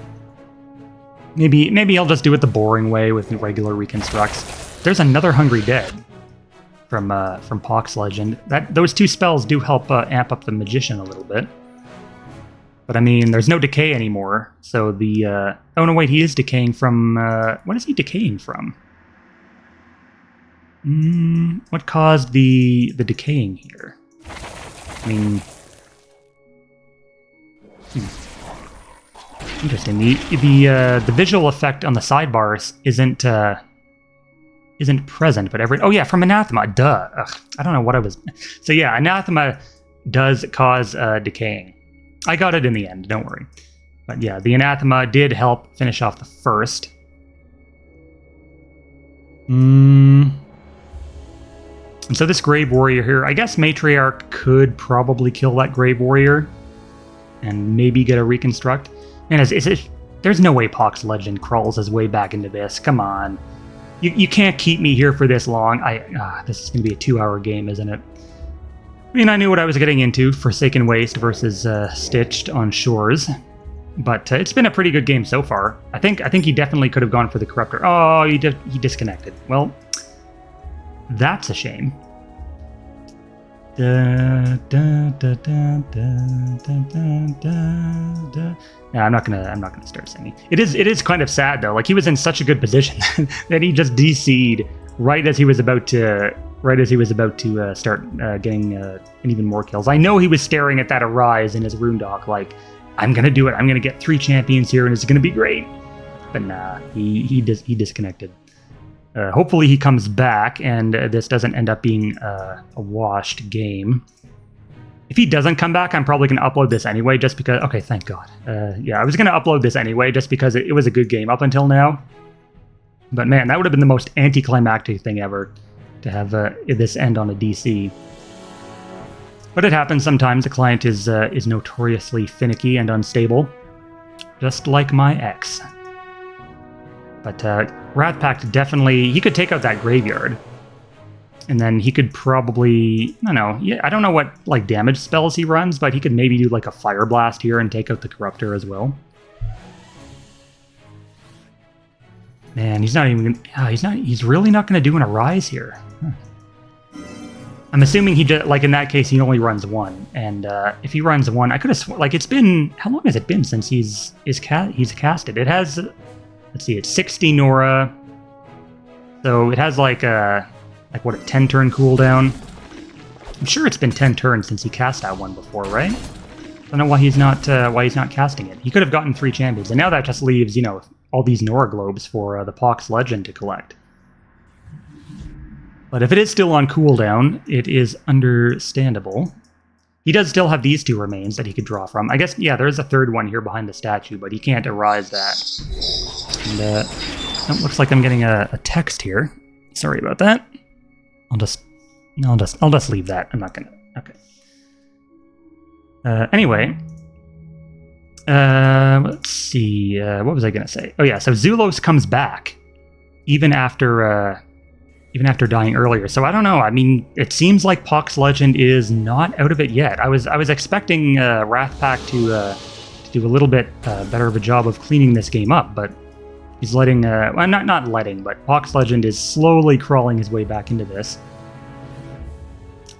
Maybe I'll just do it the boring way with regular reconstructs. There's another Hungry Dead from Pox Legend. Those 2 spells do help amp up the Magician a little bit. But I mean, there's no decay anymore, so the... oh no, wait, he is decaying from... what is he decaying from? What caused the decaying here? I mean... Interesting. The visual effect on the sidebars isn't present, but oh yeah, from Anathema. Duh. Ugh, I don't know what I was. So yeah, Anathema does cause decaying. I got it in the end. Don't worry. But yeah, the Anathema did help finish off the first. And so this Grave Warrior here, I guess Matriarch could probably kill that Grave Warrior and maybe get a reconstruct. Man, there's no way Pox Legend crawls his way back into this. Come on. You can't keep me here for this long. This is going to be a 2-hour game, isn't it? I mean, I knew what I was getting into. Forsaken Waste versus Stitched on Shores. But it's been a pretty good game so far. I think he definitely could have gone for the Corruptor. Oh, he disconnected. Well, that's a shame. Yeah, I'm not gonna start singing. It is kind of sad though. Like he was in such a good position that he just DC'd right as he was about to start getting even more kills. I know he was staring at that Arise in his rune dock, like I'm gonna do it. I'm gonna get 3 champions here, and it's gonna be great. But nah, he disconnected. Hopefully he comes back, and this doesn't end up being a washed game. If he doesn't come back, I'm probably going to upload this anyway, just because... Okay, thank God. Yeah, I was going to upload this anyway, just because it was a good game up until now. But man, that would have been the most anticlimactic thing ever, to have this end on a DC. But it happens sometimes. The client is notoriously finicky and unstable, just like my ex. But WrathPact definitely... He could take out that graveyard. And then he could probably... I don't know. Yeah, I don't know what damage spells he runs, but he could maybe do a Fire Blast here and take out the Corruptor as well. Man, he's not even... he's really not going to do an Arise here. Huh. I'm assuming he just... in that case, he only runs 1. And if he runs 1, I could have sworn... it's been... How long has it been since he's casted? It has... Let's see, it's 60 Nora. So it has a 10-turn cooldown. I'm sure it's been 10 turns since he cast that one before, right? I don't know why he's not casting it. He could have gotten 3 champions, and now that just leaves, all these Nora globes for the Pox Legend to collect. But if it is still on cooldown, it is understandable. He does still have these 2 remains that he could draw from. I guess, yeah, there is a 3rd one here behind the statue, but he can't Arise that. And it looks like I'm getting a text here. Sorry about that. I'll just leave that. I'm not gonna. Okay. Anyway, let's see. What was I gonna say? Oh yeah. So Zulos comes back, even after dying earlier. So I don't know. I mean, it seems like Pox Legend is not out of it yet. I was expecting WrathPact to do a little bit better of a job of cleaning this game up, but he's letting. Well, not letting, but Pox Legend is slowly crawling his way back into this.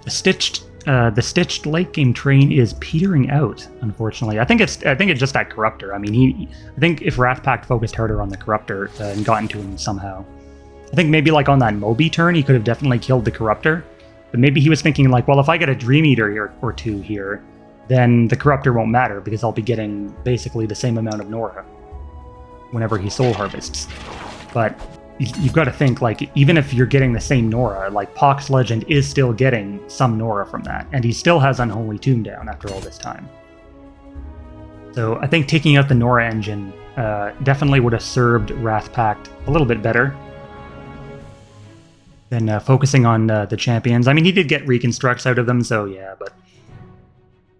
The Stitched The stitched late game train is petering out, unfortunately. I think it's just that Corruptor. I mean, I think if WrathPact focused harder on the Corruptor and gotten to him somehow, I think maybe like on that Moby turn, he could have definitely killed the Corruptor. But maybe he was thinking like, well, if I get a Dream Eater or two here, then the Corruptor won't matter because I'll be getting basically the same amount of Nora whenever he Soul Harvests. But you've got to think, like, even if you're getting the same Nora, like, Pox Legend is still getting some Nora from that, and he still has Unholy Tomb down after all this time. So I think taking out the Nora engine definitely would have served WrathPact a little bit better than focusing on the champions. I mean, he did get reconstructs out of them, so yeah, but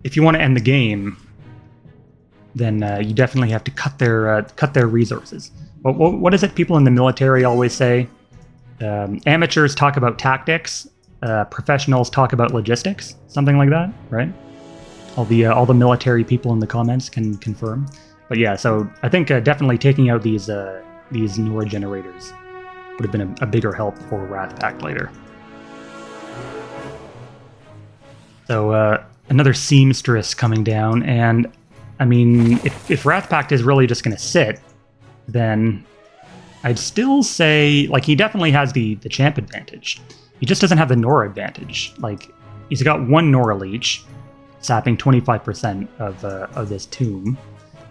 if you want to end the game, then you definitely have to cut their resources. But what is it people in the military always say? Amateurs talk about tactics, professionals talk about logistics, something like that, right? All the military people in the comments can confirm. But yeah, so I think definitely taking out these Nora generators would have been a bigger help for WrathPact later. So another Seamstress coming down, and I mean, if WrathPact is really just going to sit, then I'd still say, like, he definitely has the champ advantage. He just doesn't have the Nora advantage. Like, he's got one Nora leech, sapping 25% of this tomb,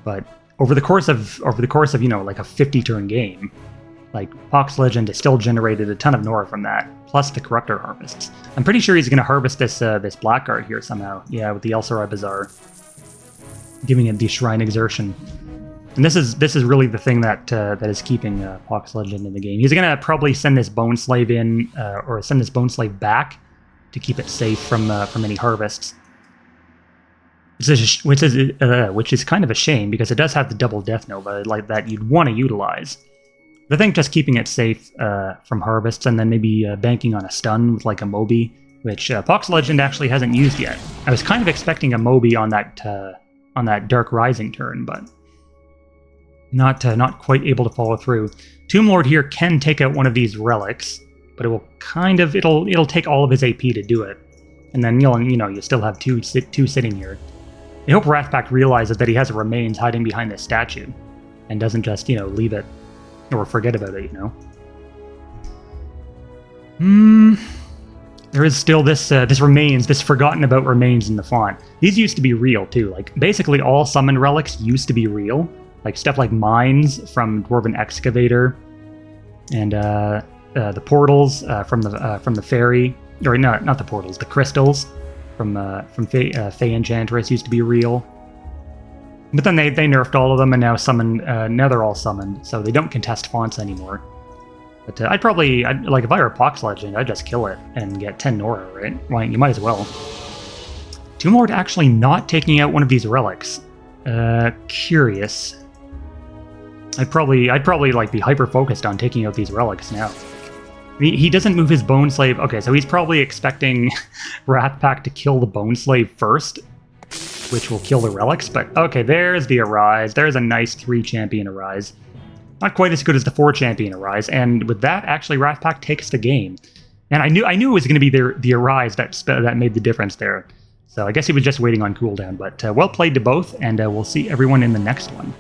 but over the course of you know, like a 50-turn game, like, Pox Legend has still generated a ton of Nora from that, plus the Corruptor harvests. I'm pretty sure he's going to harvest this Blackguard here somehow. Yeah, with the El Sarai Bazaar, giving it the Shrine Exertion. And this is really the thing that is keeping Pox Legend in the game. He's going to probably send this Bone Slave in, or send this Bone Slave back to keep it safe from any harvests. Which is kind of a shame, because it does have the double Death Nova like that you'd want to utilize. But I think just keeping it safe from harvests, and then maybe banking on a stun with like a Moby, which Pox Legend actually hasn't used yet. I was kind of expecting a Moby on that Dark Rising turn, but not quite able to follow through. Tomb Lord here can take out one of these relics, but it will it'll take all of his AP to do it, and then you still have two sitting here. I hope WrathPact realizes that he has remains hiding behind this statue, and doesn't just leave it or forget about it. There is still this remains, this forgotten about remains in the font. These used to be real too. Like, basically all summoned relics used to be real. Like stuff like mines from Dwarven Excavator, and the portals from the fairy, or not the portals, the crystals from Fey Enchantress used to be real. But then they nerfed all of them, and now they're all summoned, so they don't contest fonts anymore. But if I were a Pox Legend, I'd just kill it and get 10 Nora, right? Why, you might as well. Tomb Lord actually not taking out one of these relics. Curious. I'd probably like be hyper focused on taking out these relics now. He doesn't move his Bone Slave. Okay, so he's probably expecting WrathPact to kill the Bone Slave first, which will kill the relics. But okay, there's the Arise. There's a nice 3-champion Arise. Not quite as good as the 4-champion Arise, and with that, actually, WrathPact takes the game. And I knew it was going to be the Arise that made the difference there. So I guess he was just waiting on cooldown. But well played to both, and we'll see everyone in the next one.